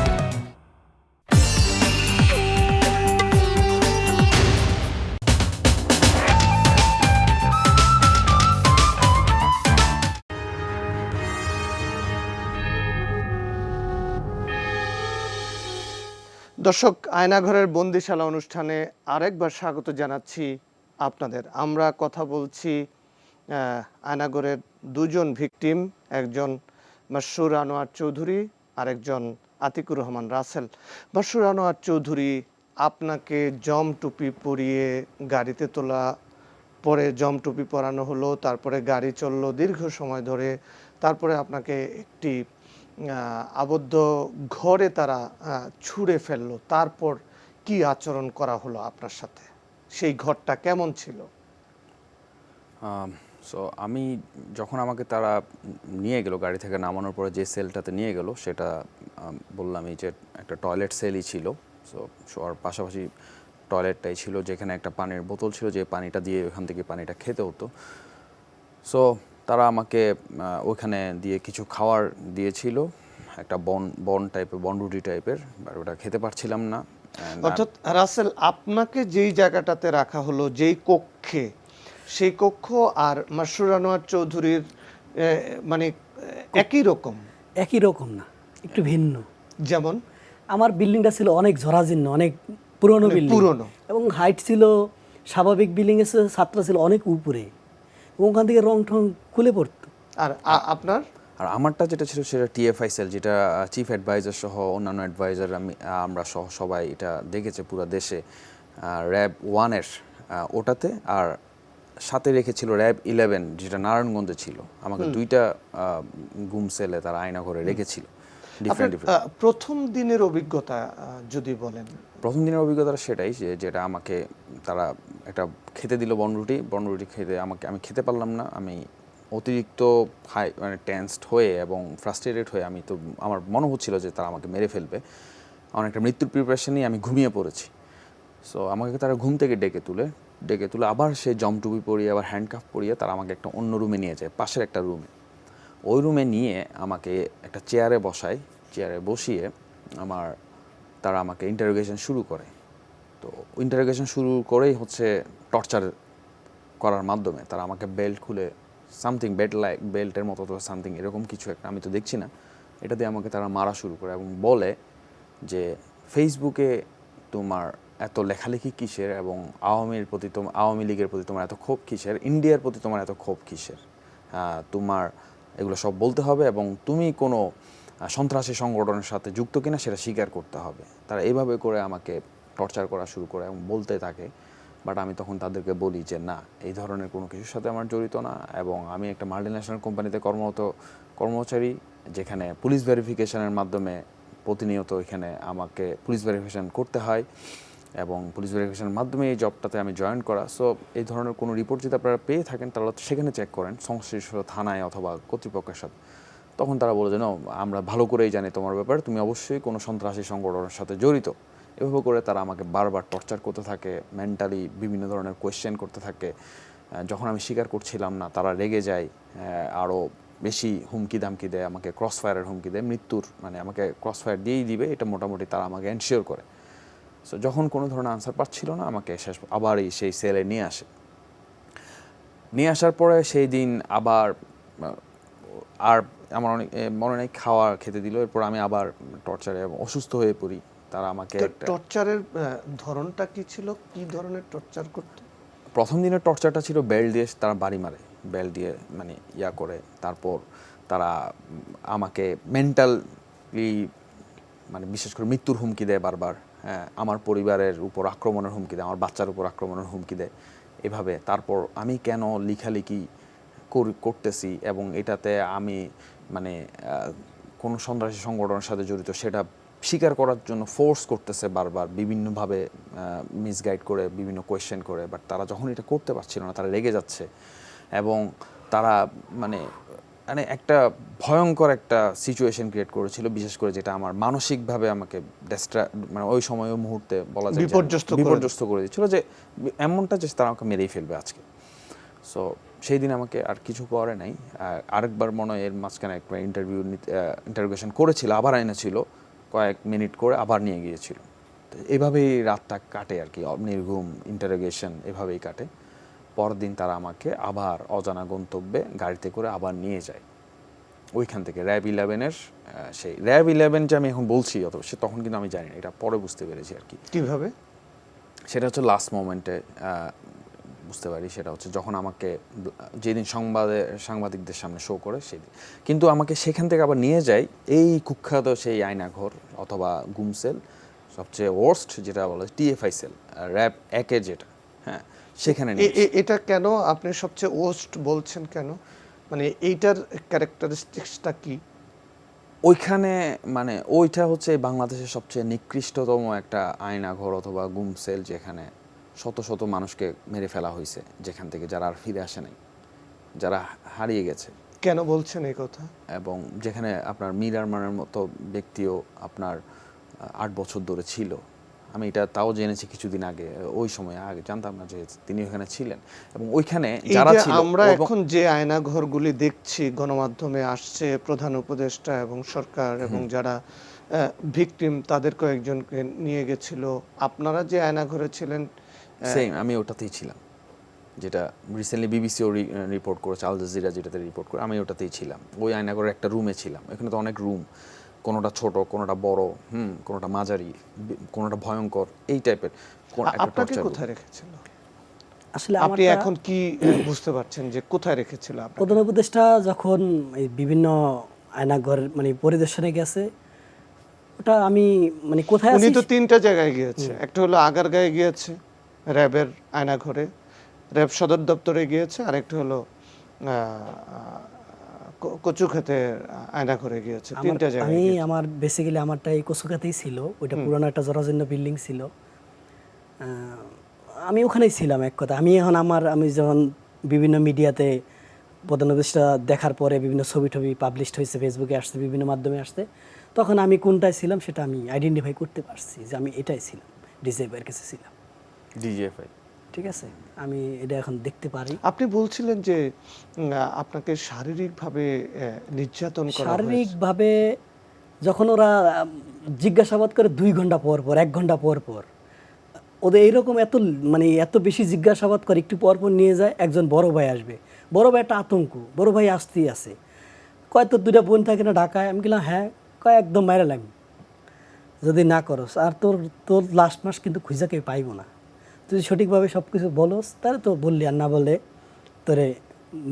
A: দর্শক, আয়নাঘরের বন্দিশালা অনুষ্ঠানে আরেকবার স্বাগত জানাচ্ছি আপনাদের। আমরা কথা বলছি আয়নাঘরের 2 জন ভিকটিম, একজন মাসরুর আনোয়ার চৌধুরী, আরেকজন আতিকুর রহমান রাসেল। মাসরুর আনোয়ার চৌধুরী, আপনাকে জম টুপি পরিয়ে গাড়িতে তোলা, পরে জম টুপি পরানো হলো, তারপরে গাড়ি চললো দীর্ঘ সময় ধরে, তারপরে আপনাকে একটি আবদ্ধ ঘরে তারা ছুঁড়ে ফেললো। তারপর কি আচরণ করা হলো আপনার সাথে? সেই ঘরটা কেমন ছিল?
C: সো আমি যখন আমাকে তারা নিয়ে গেল, গাড়ি থেকে নামানোর পরে যে সেলটাতে নিয়ে গেল সেটা বললামই যে একটা টয়লেট সেলই ছিল। সো আর পাশাপাশি টয়লেটটাই ছিল, যেখানে একটা পানির বোতল ছিল, যে পানিটা দিয়ে ওখান থেকে পানিটা খেতে হতো। সো তারা আমাকে ওইখানে দিয়ে কিছু খাওয়ার দিয়েছিল, একটা বন টাইপের, বনরুটি টাইপের, বাট ওটা খেতে পারছিলাম না।
A: অর্থাৎ রাসেল, আপনাকে যেই জায়গাটাতে রাখা হলো, যেই কক্ষে, সেই কক্ষ আর মাসরুর আনোয়ার চৌধুরীর মানে একই রকম?
B: একই রকম না, একটু ভিন্ন।
A: যেমন
B: আমার বিল্ডিংটা ছিল অনেক জরাজীর্ণ, অনেক পুরনো বিল্ডিং,
A: পুরনো,
B: এবং হাইট ছিল স্বাভাবিক বিল্ডিংয়ের ছাত্র ছিল অনেক উপরে, এবং ওখান থেকে রং ঠং খুলে পড়তো।
A: আর আপনার?
C: আর আমারটা যেটা ছিল সেটা টিএফআই সেল, যেটা চিফ অ্যাডভাইজার সহ অন্যান্য অ্যাডভাইজার আমরা সহ সবাই এটা দেখেছে পুরো দেশে। র্যাব 1-এর ওটাতে, আর সাথে রেখেছিল র্যাব 11, যেটা নারায়ণগঞ্জে ছিল। আমাকে 2টা গুম সেলে তারা আয়না করে রেখেছিল।
A: প্রথম দিনের অভিজ্ঞতা যদি বলেন।
C: প্রথম দিনের অভিজ্ঞতাটা সেটাই, যেটা আমাকে তারা একটা খেতে দিল বনরুটি খেতে, আমি খেতে পারলাম না। আমি অতিরিক্ত মানে টেন্সড হয়ে এবং ফ্রাস্ট্রেটেড হয়ে আমার মনে হচ্ছিল যে তারা আমাকে মেরে ফেলবে। আমার একটা মৃত্যুর প্রিপারেশন নিয়ে আমি ঘুমিয়ে পড়েছি। সো আমাকে তারা ঘুম থেকে ডেকে তুলে আবার সেই জমটুপি পরিয়ে, আবার হ্যান্ডকাফ পরিয়ে তারা আমাকে একটা অন্য রুমে নিয়ে যায়, পাশের একটা রুমে। ওই রুমে নিয়ে আমাকে একটা চেয়ারে বসিয়ে তারা আমাকে ইন্টারোগেশন শুরু করে। তো ইন্টারোগেশন শুরু করেই হচ্ছে টর্চার করার মাধ্যমে তারা আমাকে বেল্ট খুলে, সামথিং বেল্টের মতো তো সামথিং এরকম কিছু একটা, আমি তো দেখছি না, এটা দিয়ে আমাকে তারা মারা শুরু করে এবং বলে যে ফেসবুকে তোমার এত লেখালেখি কিসের এবং আওয়ামী লীগের প্রতি তোমার এত ক্ষোভ কিসের, ইন্ডিয়ার প্রতি তোমার এত ক্ষোভ কিসের, তোমার এগুলো সব বলতে হবে এবং তুমি কোনো সন্ত্রাসী সংগঠনের সাথে যুক্ত কিনা সেটা স্বীকার করতে হবে। তারা এইভাবে করে আমাকে টর্চার করা শুরু করে এবং বলতে থাকে, বাট আমি তখন তাদেরকে বলি যে না, এই ধরনের কোনো কিছুর সাথে আমার জড়িত না এবং আমি একটা মাল্টিন্যাশনাল কোম্পানিতে কর্মচারী, যেখানে পুলিশ ভেরিফিকেশনের মাধ্যমে প্রতিনিয়ত এখানে আমাকে পুলিশ ভেরিফিকেশন করতে হয় এবং পুলিশ ভেরিফিকেশনের মাধ্যমে এই জবটাতে আমি জয়েন করা। সো এই ধরনের কোনো রিপোর্ট যদি আপনারা পেয়ে থাকেন তাহলে সেখানে চেক করেন সংশ্লিষ্ট থানায় অথবা কর্তৃপক্ষের সাথে। তখন তারা বলে যে না, আমরা ভালো করেই জানি তোমার ব্যাপারে, তুমি অবশ্যই কোনো সন্ত্রাসী সংগঠনের সাথে জড়িত। এভাবে করে তারা আমাকে বারবার টর্চার করতে থাকে, মেন্টালি বিভিন্ন ধরনের কোয়েশ্চেন করতে থাকে। যখন আমি স্বীকার করছিলাম না তারা রেগে যায়, আরও বেশি হুমকি দামকি দেয়, আমাকে ক্রস ফায়ারের হুমকি দেয়, মৃত্যুর মানে আমাকে ক্রস ফায়ার দিয়েই দিবে, এটা মোটামুটি তারা আমাকে এনশিওর করে। সো যখন কোনো ধরনের আনসার পাচ্ছিল না আমাকে আবার সেই সেলে নিয়ে আসার পরে সেই দিন আবার আর আমার অনেক মনে নেই খাওয়া খেতে দিল, এরপর আমি আবার টর্চারে অসুস্থ হয়ে পড়ি। তারা আমাকে
A: টর্চারের ধরনটা কি ছিল, কি ধরনের টর্চার করতো?
C: প্রথম দিনের টর্চারটা ছিল বেল্ট দিয়ে তারা বাড়ি মারে, বেল্ট দিয়ে মানে ইয়া করে। তারপর তারা আমাকে মেন্টালি মানে বিশেষ করে মৃত্যুর হুমকি দেয় বারবার। হ্যাঁ, আমার পরিবারের উপর আক্রমণের হুমকি দেয়, আমার বাচ্চার উপর আক্রমণের হুমকি দেয় এভাবে। তারপর আমি কেন লেখালেখি করতেছি এবং এটাতে আমি মানে কোনো সন্ত্রাসী সংগঠনের সাথে জড়িত সেটা স্বীকার করার জন্য ফোর্স করতেছে বারবার, বিভিন্নভাবে মিসগাইড করে, বিভিন্ন কোয়েশ্চেন করে। বাট তারা যখন এটা করতে পারছিল না তারা রেগে যাচ্ছে এবং তারা মানে মানে একটা ভয়ঙ্কর একটা সিচুয়েশন ক্রিয়েট করেছিল, বিশেষ করে যেটা আমার মানসিকভাবে আমাকে মানে ওই সময় ওই মুহূর্তে বলা যায় বিপর্যস্ত করে দিচ্ছিল, যে এমনটা যে তারা আমাকে মেরেই ফেলবে আজকে। সো সেই দিন আমাকে আর কিছু করে নাই। আরেকবার মনে হয় এর মাঝখানে একটা ইন্টারভিউশন করেছিল, আবার এনেছিল, কয়েক মিনিট করে আবার নিয়ে গিয়েছিল। তো এভাবেই রাতটা কাটে আর কি, নির্ঘুম ইন্টারোগেশন এভাবেই কাটে। পরদিন তারা আমাকে আবার অজানা গন্তব্যে গাড়িতে করে আবার নিয়ে যায় ওইখান থেকে র্যাব 11-এর সেই র্যাব 11 যে আমি এখন বলছি অথবা সে তখন কিন্তু আমি জানি না, এটা পরে বুঝতে পেরেছি আর কি।
A: কিভাবে
C: সেটা হচ্ছে লাস্ট মোমেন্টে বুঝতে পারি। সেটা হচ্ছে যখন আমাকে যেদিন সাংবাদিকদের সামনে শো করে সেদিন, কিন্তু আমাকে সেখান থেকে আবার নিয়ে যায় এই কুখ্যাত সেই আয়নাঘর অথবা গুমসেল, সবচেয়ে ওয়ার্স্ট যেটা বলে টিএফআই সেল, র্যাব 1-এর যেটা, হ্যাঁ সেখানে।
A: এটা কেন আপনি সবচেয়ে ওয়ার্স্ট বলছেন কেন, মানে এইটার ক্যারেক্টারিস্টিক্সটা কি?
C: ওইখানে মানে ওইটা হচ্ছে বাংলাদেশের সবচেয়ে নিকৃষ্টতম একটা আয়নাঘর অথবা গুমসেল, যেখানে শত শত মানুষকে মেরে ফেলা হয়েছে, যেখান থেকে যারা আর ফিরে আসে নাই, যারা হারিয়ে গেছে।
A: কেন বলছেন এই কথা? এবং
C: যেখানে আপনার মীর আরমানের মতো ব্যক্তিও আপনার 8 বছর ধরে ছিল। আমি এটা তাও জেনেছি কিছুদিন আগে, ওই সময় আগে জানতাম না যে তিনি ওখানে ছিলেন। এবং ওইখানে যারা ছিল,
A: আমরা এখন যে আয়নাঘরগুলি দেখছি গণমাধ্যমে আসছে, প্রধান উপদেষ্টা এবং সরকার এবং যারা ভিকটিম তাদের কয়েকজনকে নিয়ে গেছিল, আপনারা যে আয়নাঘরে ছিলেন
C: সেম আমি ওটাতেই ছিলাম, যেটা রিসেন্টলি বিবিসিও রিপোর্ট করেছে, আল জাজিরা যেটাতে রিপোর্ট করে, আমি ওটাতেই ছিলাম। ওই আয়নাঘরের একটা রুমে ছিলাম। এখানে তো অনেক রুম, কোনোটা ছোট, কোনোটা বড়, কোনোটা মাঝারি, কোনোটা ভয়ঙ্কর, এই টাইপের।
A: আপনাকে কোথায় রেখেছিল?
B: আসলে
A: আপনি এখন কি বুঝতে পারছেন যে কোথায় রেখেছিল আপনাকে?
B: প্রধান উপদেষ্টা যখন এই বিভিন্ন আয়নাঘর মানে পরিদর্শনে গেছে, ওটা আমি মানে কোথায় আছি,
A: উনি তো 3টা জায়গায় গিয়েছে। একটা হলো আগারগাঁয়ে গিয়েছে র্যাবের আয়নাঘরে, র্যাব সদর দপ্তরে গিয়েছে, আর একটা হলো কচুক্ষেতের আয়নাঘরে গিয়েছে। 3টা জায়গায়
B: আমি আমার বেসিক্যালি আমারটা এই কচুখাতেই ছিল, ওইটা পুরনো একটা জরাজীর্ণ বিল্ডিং ছিল। আমি ওখানেই ছিলাম এক কথা। আমি যখন বিভিন্ন মিডিয়াতে প্রধান উপদেষ্টা দেখার পরে বিভিন্ন ছবি টবি পাবলিশড হয়েছে, ফেসবুকে আসছে, বিভিন্ন মাধ্যমে আসছে, তখন আমি কোনটায় ছিলাম সেটা আমি আইডেন্টিফাই করতে পারছি যে আমি এটাই ছিলাম, ডিজিএফআইয়ের কাছে ছিলাম।
C: ডিজিএফআই,
B: ঠিক আছে, আমি এটা এখন দেখতে পারি।
A: আপনি বলছিলেন যে আপনাকে শারীরিকভাবে নির্যাতন করা হয়েছে।
B: শারীরিকভাবে যখন ওরা জিজ্ঞাসাবাদ করে 2 ঘন্টা পর পর, 1 ঘন্টা পর পর, ওদের এইরকম এত বেশি জিজ্ঞাসাবাদ করে, একটু পর পর নিয়ে যায়, একজন বড় ভাই আসবে, বড় ভাই একটা আতঙ্ক, বড় ভাই আসতেই আছে, কয় তোর 2টা বোন থাকে না ঢাকায়? আমি বললাম হ্যাঁ। কয় একদম মাইরালাম যদি না করস, আর তোর তোর লাস্ট মাস কিন্তু খুঁজা কেউ পাইব না। তুই সঠিকভাবে সব কিছু বলস তাহলে তো বললি, আর না বললে তোরে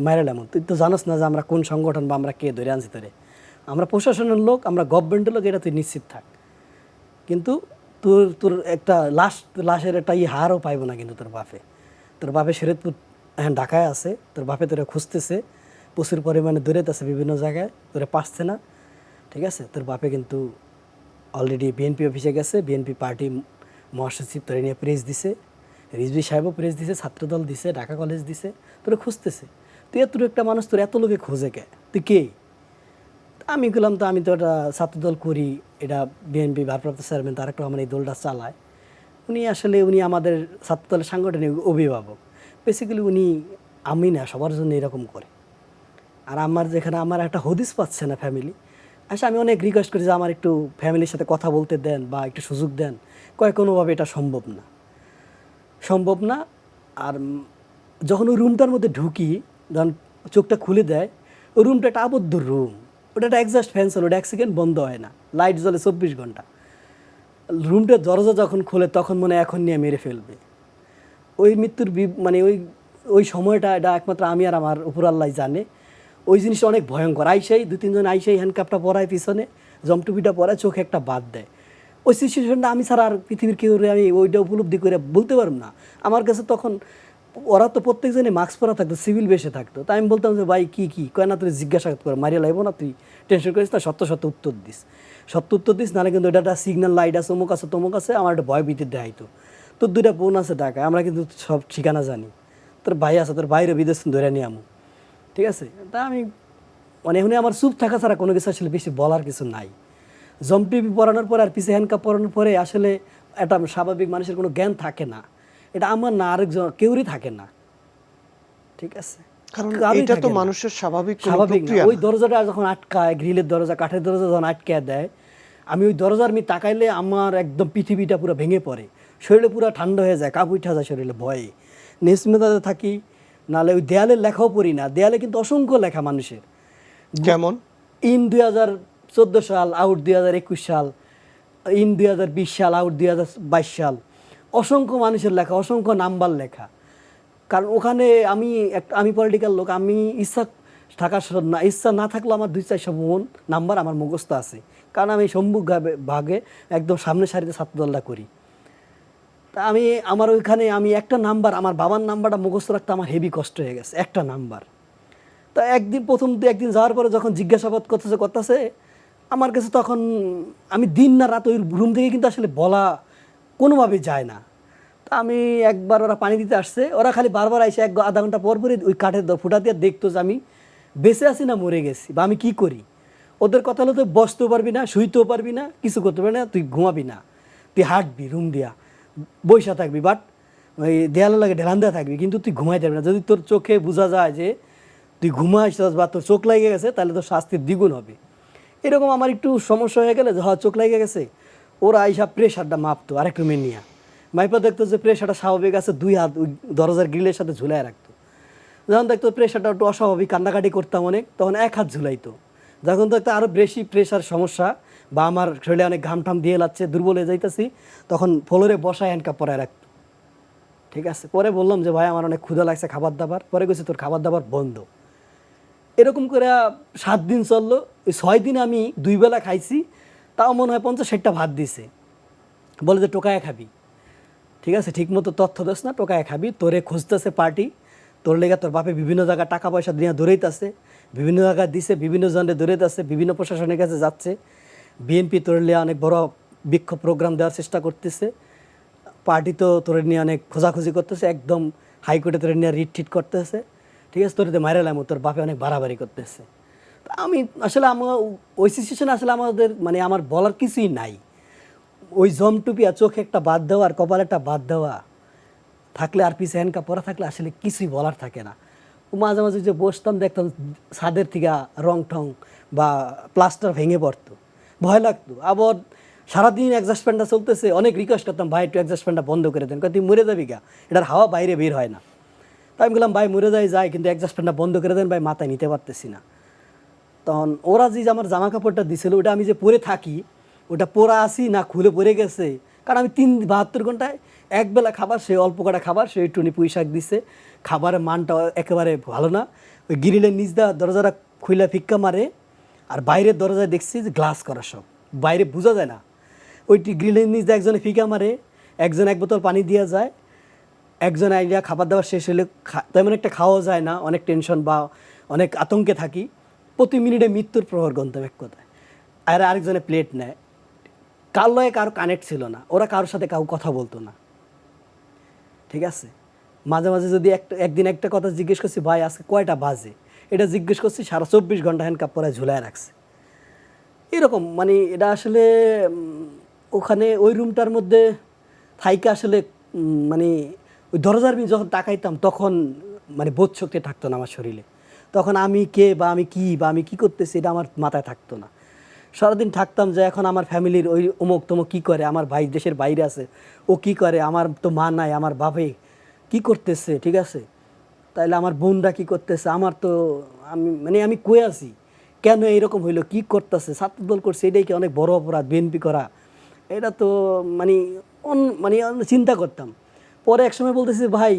B: মাইরালাম। তুই তো জানোস না যে আমরা কোন সংগঠন বা আমরা কে ধরে আনছি তোরে। আমরা প্রশাসনের লোক, আমরা গভর্নমেন্টের লোক, এটা তুই নিশ্চিত থাক। কিন্তু তোর তোর একটা লাশের একটা হারও পাইব না কিন্তু তোর বাপে শরীয়তপুর এখন ঢাকায় আছে, তোর বাপে তোরে খুঁজতেছে, প্রচুর পরিমাণে দৌড়াইতেছে বিভিন্ন জায়গায়, তোরে পাচ্ছে না। ঠিক আছে, তোর বাপে কিন্তু অলরেডি বিএনপি অফিসে গেছে, বিএনপি পার্টি মহাসচিব তোরে নিয়ে প্রেস দিছে, রিজভী সাহেবও প্রেস দিছে, ছাত্রদল দিছে, ঢাকা কলেজ দিছে, তোরে খুঁজতেছে। তুই এত একটা মানুষ, তোর এত লোকে খোঁজে কে? তুই কে? আমি গেলাম, তো আমি তো এটা ছাত্রদল করি, এটা বিএনপি ভারপ্রাপ্ত চেয়ারম্যান তারেক রহমান এই দলটা চালায়। উনি আমাদের ছাত্রদলের সাংগঠনিক অভিভাবক। বেসিক্যালি আমি না, সবার জন্য এরকম করে। আর যেখানে আমার একটা হদিস পাচ্ছে না ফ্যামিলি, আমি অনেক রিকোয়েস্ট করি যে আমার একটু ফ্যামিলির সাথে কথা বলতে দেন বা একটু সুযোগ দেন। কোনোভাবে এটা সম্ভব না। আর যখন ওই রুমটার মধ্যে ঢুকি, যখন চোখটা খুলে দেয়, ওই রুমটা একটা আবদ্ধ রুম, ওটা একটা এক্সস্ট ফ্যান ছিল, ওটা 1 সেকেন্ড বন্ধ হয় না, লাইট জ্বলে 24 ঘন্টা। রুমটার দরজা যখন খোলে তখন মনে হয় এখন নিয়ে মেরে ফেলবে। ওই মৃত্যুর মানে ওই সময়টা এটা একমাত্র আমি আর আমার উপর আল্লাহ জানে। ওই জিনিসটা অনেক ভয়ঙ্কর। আইসাই 2-3 জন আইসাই হ্যান্ডকাপটা পরায়, পিছনে জমটুপিটা পরায়, চোখে একটা বাদ দেয়। ওই সিচুয়েশনটা আমি ছাড়া আর পৃথিবীর কেউ আমি ওইটা উপলব্ধি করে বলতে পারব না। আমার কাছে তখন ওরা তো প্রত্যেকজনে মাস্ক পরা থাকতো, সিভিল বেশে থাকতো। তাই আমি বলতাম যে ভাই কী কয় না, তুই জিজ্ঞাসা করে মারিয়া লাগবো না, তুই টেনশন করিস না, সত্য উত্তর দিস, নাহলে কিন্তু এটা একটা সিগন্যাল লাইট আছে, অমুক আছে তমুক আছে, আমার একটা ভয় ভীতির দেখাইতো। তোর 2টা বোন আছে ঢাকায়, আমরা কিন্তু সব ঠিকানা জানি, তোর ভাই আছে, তোর বাইরে বিদেশ ধরে নিয়ে আমু। ঠিক আছে, তা আমি এখনই আমার চুপ থাকা ছাড়া কোনো কিছু আসলে বেশি বলার কিছু নাই। জমটিপি পরানোর পরে আর পিছে হ্যান্ডকাপ পরানোর পরে আসলে একটা স্বাভাবিক মানুষের কোনো জ্ঞান থাকে না। এটা আমার না, আরেকজন কেউরই থাকে না। ঠিক আছে,
A: কারণ
B: কারোই
A: এটা তো
B: থাকে না।
A: মানুষের স্বাভাবিক
B: স্বাভাবিক না।
A: প্রক্রিয়া
B: ওই
A: না।
B: দরজাটা যখন আটকায়, গ্রিলের দরজা, কাঠের দরজা যখন আটকায় দেয়, আমি ওই দরজার তাকাইলে আমার একদম পৃথিবীটা পুরো ভেঙে পড়ে, শরীরে পুরো ঠান্ডা হয়ে যায়, কাঁপ উঠে যায় শরীরে ভয়ে, নিশ্চিন্তাতে থাকি। নাহলে ওই দেয়ালের লেখাও পড়ি না, দেয়ালে কিন্তু অসংখ্য লেখা মানুষের,
A: যেমন
B: ইন 2014 সাল, আউট 2021 সাল, ইন 2020 সাল, আউট 2022 সাল, অসংখ্য মানুষের লেখা, অসংখ্য নাম্বার লেখা। কারণ ওখানে আমি পলিটিক্যাল লোক, আমি ইচ্ছা না থাকলেও আমার 2-400 নাম্বার আমার মুখস্থ আছে, কারণ আমি সম্মুখ ভাগে একদম সামনের সারিতে ছাত্রদলটা করি। তা আমার ওইখানে আমি একটা নাম্বার, আমার বাবার নাম্বারটা মুখস্থ রাখতে আমার হেভি কষ্ট হয়ে গেছে, একটা নাম্বার। তা প্রথম 2-1 দিন যাওয়ার পরে যখন জিজ্ঞাসাবাদ করতেছে আমার কাছে, তখন আমি দিন না রাত ওই রুম থেকে কিন্তু আসলে বলা কোনোভাবেই যায় না। তা আমি একবার, ওরা পানি দিতে আসছে, ওরা খালি বারবার আইসে আধা ঘন্টা পর পরে ওই কাঠের ফুটা দিয়ে দেখতো যে আমি বেঁচে আছি না মরে গেছি, বা আমি কি করি। ওদের কথা হলো, তুই বসতেও পারবি না, শুইতেও পারবি না, কিছু করতে পারবি না, তুই ঘুমাবি না, তুই হাঁটবি রুম দিয়া, বইসা থাকবি, বাট ওই দেয়ালের লাগে ঢেলান দেওয়া থাকবি, কিন্তু তুই ঘুমাইতে পারবি না। যদি তোর চোখে বোঝা যায় যে তুই ঘুমাইছিস বা তোর চোখ লেগে গেছে, তাহলে তোর শাস্তির দ্বিগুণ হবে। এরকম আমার একটু সমস্যা হয়ে গেলে যে হ্যাঁ চোখ লেগে গেছে, ওরা আইসা প্রেশারটা মাপতো আরেক রুমে নিয়ে, মাইপা দেখতো যে প্রেশারটা স্বাভাবিক আছে, 2 হাত ওই দরজার গ্রিলের সাথে ঝুলাই রাখতো। যখন দেখতো প্রেশারটা একটু অস্বাভাবিক, কান্নাকাটি করতাম অনেক, তখন 1 হাত ঝুলাইতো। যখন দেখতো আরও বেশি প্রেশার সমস্যা বা আমার শরীরে অনেক ঘাম ঠাম দিয়ে যাচ্ছে, দুর্বল হয়ে যাইতেছি, তখন ফ্লোরে বসায় হ্যান্ডকাপ পরায় রাখতো। ঠিক আছে, পরে বললাম যে ভাই আমার অনেক ক্ষুধা লাগছে, খাবার দাবার, পরে গেছে তোর খাবার দাবার বন্ধ। এরকম করে 7 দিন চললো। ওই 6 দিন আমি 2 বেলা খাইছি, তাও মনে হয় 50-60টা ভাত দিছে, বলে যে টোকায় খাবি। ঠিক আছে, ঠিক মতো তথ্য দেস না, টোকায় খাবি, তোরে খুঁজতেছে পার্টি, তোর লেগে তোর বাপে বিভিন্ন জায়গায় টাকা পয়সা দিয়ে দৌড়াইতেছে, বিভিন্ন জায়গায় দিছে, বিভিন্ন জনে দৌড়াইতেছে, বিভিন্ন প্রশাসনের কাছে যাচ্ছে। বিএনপি তোর নিয়ে অনেক বড় বিক্ষোভ প্রোগ্রাম দেওয়ার চেষ্টা করতেছে, পার্টি তো তোর নিয়ে অনেক খোঁজাখুঁজি করতেছে, একদম হাইকোর্টে তোর নিয়ে রিট ঠিট করতেছে। ঠিক আছে, তোর মাইরালাম, তোর বাপে অনেক বাড়াবাড়ি করতেছে। আমি আসলে ওই সিচুয়েশনে আসলে আমাদের আমার বলার কিছুই নাই। ওই জমটুপি আর চোখে একটা বাদ দেওয়া আর কপালে একটা বাদ দেওয়া থাকলে, আর পিছে হ্যান্ডকাপ পরা থাকলে আসলে কিছুই বলার থাকে না। মাঝে মাঝে যে বসতাম, দেখতাম ছাদের থেকে রং টং বা প্লাস্টার ভেঙে পড়তো, ভয় লাগতো। আবার সারাদিন অ্যাডজাস্ট ফ্যানটা চলতেছে, অনেক রিকোয়েস্ট করতাম, ভাই একটু অ্যাডজাস্ট ফ্যানটা বন্ধ করে দেন, তুই মরে যাবি গা, এটার হাওয়া বাইরে বের হয় না। তাই আমি বললাম ভাই মরে যায়, কিন্তু অ্যাডজাস্ট ফ্যানটা বন্ধ করে দেন ভাই, মাথায় নিতে পারতেছি না। তখন ওরা যে আমার জামা কাপড়টা দিছিল ওটা আমি যে পরে থাকি, ওটা পরা আসি না খুলে পরে গেছে, কারণ আমি 72 ঘন্টায় একবেলা খাবার, সে অল্প কটা খাবার, সে একটুনি পুঁই শাক দিছে, খাবারের মানটা একেবারে ভালো না। ওই গ্রিলের নিচ দা দরজাটা খুইলা ফিক্কা মারে, আর বাইরের দরজায় দেখছি যে গ্লাস করা সব, বাইরে বোঝা যায় না। ওইটি গ্রিলের নিচ দিয়ে একজনে ফিকা মারে, একজন এক বোতল পানি দিয়ে যায়, একজন আইডিয়া খাবার দাবার শেষ হলে তেমন একটা খাওয়া যায় না, অনেক টেনশন বা অনেক আতঙ্কে থাকি, প্রতি মিনিটে মৃত্যুর প্রহর গন্তব্য এক কথায়। আর আরেকজনে প্লেট নেয়, কার লয়ে কারো কানেক্ট ছিল না, ওরা কারোর সাথে কাউ কথা বলতো না, ঠিক আছে। মাঝে মাঝে যদি একদিন একটা কথা জিজ্ঞেস করছি, ভাই আজকে কয়টা বাজে, এটা জিজ্ঞেস করছি, 24 ঘন্টা হ্যান্ডকাপ পরে ঝুলায় রাখছে। এরকম মানে এটা আসলে ওখানে ওই রুমটার মধ্যে থাইকে আসলে মানে ওই দরজার আমি যখন তাকাইতাম তখন মানে বোধ শক্তি থাকতো না আমার শরীরে, তখন আমি কে বা আমি কি করতেছি এটা আমার মাথায় থাকতো না। সারাদিন থাকতাম যে এখন আমার ফ্যামিলির ওই অমুক তমুক কী করে, আমার ভাই দেশের বাইরে আছে ও কি করে, আমার তো মা নাই, আমার বাপে কি করতেছে, ঠিক আছে, তাইলে আমার বোনরা কি করতেছে, আমার তো আমি কই আছি, কেন এইরকম হইলো, কি করতেছে, ছাত্রদল করছে, এটাই কি অনেক বড় অপরাধ, বিএনপি করা, এটা তো চিন্তা করতাম। পরে একসময় বলতেছি ভাই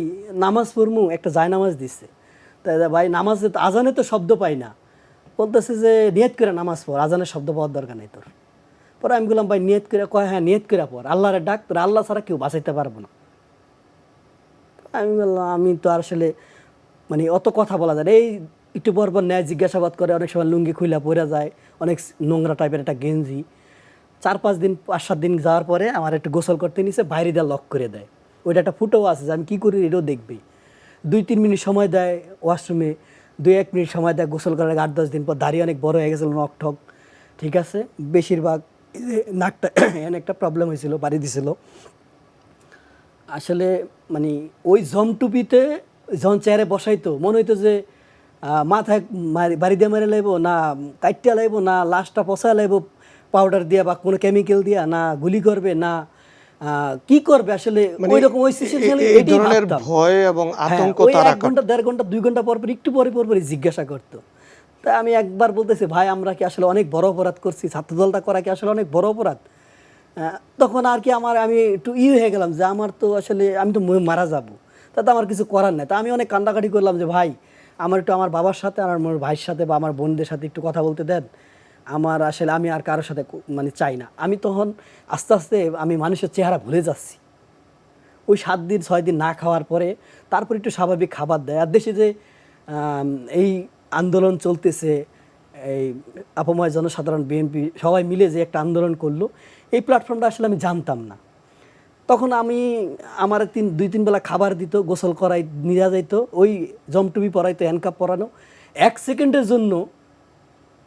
B: নামাজ পড়মু, একটা জায়নামাজ দিচ্ছে, তাই ভাই নামাজে তো আজানে তো শব্দ পাই না, বলতেছে যে নিয়ত করে নামাজ পড়, আজানের শব্দ পাওয়ার দরকার নেই তোর। পরে আমি বললাম ভাই নিয়ত করে, কয় হ্যাঁ নিয়ত করে পড়, আল্লাহরে ডাক, তোর আল্লাহ ছাড়া কেউ বাঁচাইতে পারবো না। আমি বললাম আমি তো আসলে অত কথা বলা যায় না। এই একটু পর পর ন্যায় জিজ্ঞাসাবাদ করে, অনেক সময় লুঙ্গি খুইলা পরে যায়, অনেক নোংরা টাইপের একটা গেঞ্জি। 4-5 দিন 5-7 দিন যাওয়ার পরে আমার একটু গোসল করতে নিছে, বাইরে দিয়ে লক করে দেয়, ওইটা একটা ফুটেও আছে যে আমি কী করি এটাও দেখবি। 2-3 মিনিট সময় দেয় ওয়াশরুমে, 2-1 মিনিট সময় দেয় গোসল করার আগে। 8-10 দিন পর দাঁড়িয়ে অনেক বড় হয়ে গেছিলো, নখ ঠক, ঠিক আছে, বেশিরভাগ নাকটা এখানে একটা প্রবলেম হয়েছিল, বাড়ি দিছিল আসলে। ওই জমটুপিতে যখন চেয়ারে বসাইতো মনে হইতো যে মাথায় বাড়ি দিয়ে মেরে লাইব না, কাইটিয়া লাইব না, লাশটা পচা লাইব পাউডার দিয়া বা কোনো কেমিক্যাল দিয়া, না গুলি করবে না কি করবে আসলে, ওই রকম ওই সিচুয়েশনে
A: এই ধরনের ভয় এবং আতঙ্ক তারা
B: 1 ঘন্টা 1.5 ঘন্টা 2 ঘন্টা পর পর একটু পরে জিজ্ঞাসা করতো। তাই আমি একবার বলতেছি ভাই আমরা কি আসলে অনেক বড় অপরাধ করছি, ছাত্রদলটা করা কি আসলে অনেক বড় অপরাধ। তখন আর কি আমি একটু হয়ে গেলাম যে আমার তো আসলে আমি তো মারা যাব, তাতে আমার কিছু করার নেই। তা আমি অনেক কান্দাকাটি করলাম যে ভাই আমার একটু আমার বাবার সাথে আর আমার ভাইয়ের সাথে বা আমার বোনদের সাথে একটু কথা বলতে দেন, আমার আসলে আমি আর কারোর সাথে চাই না। আমি তখন আস্তে আস্তে আমি মানুষের চেহারা ভুলে যাচ্ছি। ওই 7 দিন 6 দিন না খাওয়ার পরে তারপর একটু স্বাভাবিক খাবার দেয়। আর দেশে যে এই আন্দোলন চলতেছে, এই আপাময় জনসাধারণ বিএনপি সবাই মিলে যে একটা আন্দোলন করলো, এই প্ল্যাটফর্মটা আসলে আমি জানতাম না। তখন আমার 2-3 বেলা খাবার দিত, গোসল করাই নিয়ে যাইতো, ওই জমটুপি পরাইতো, হ্যান্ডকাপ পরানো, 1 সেকেন্ডের জন্য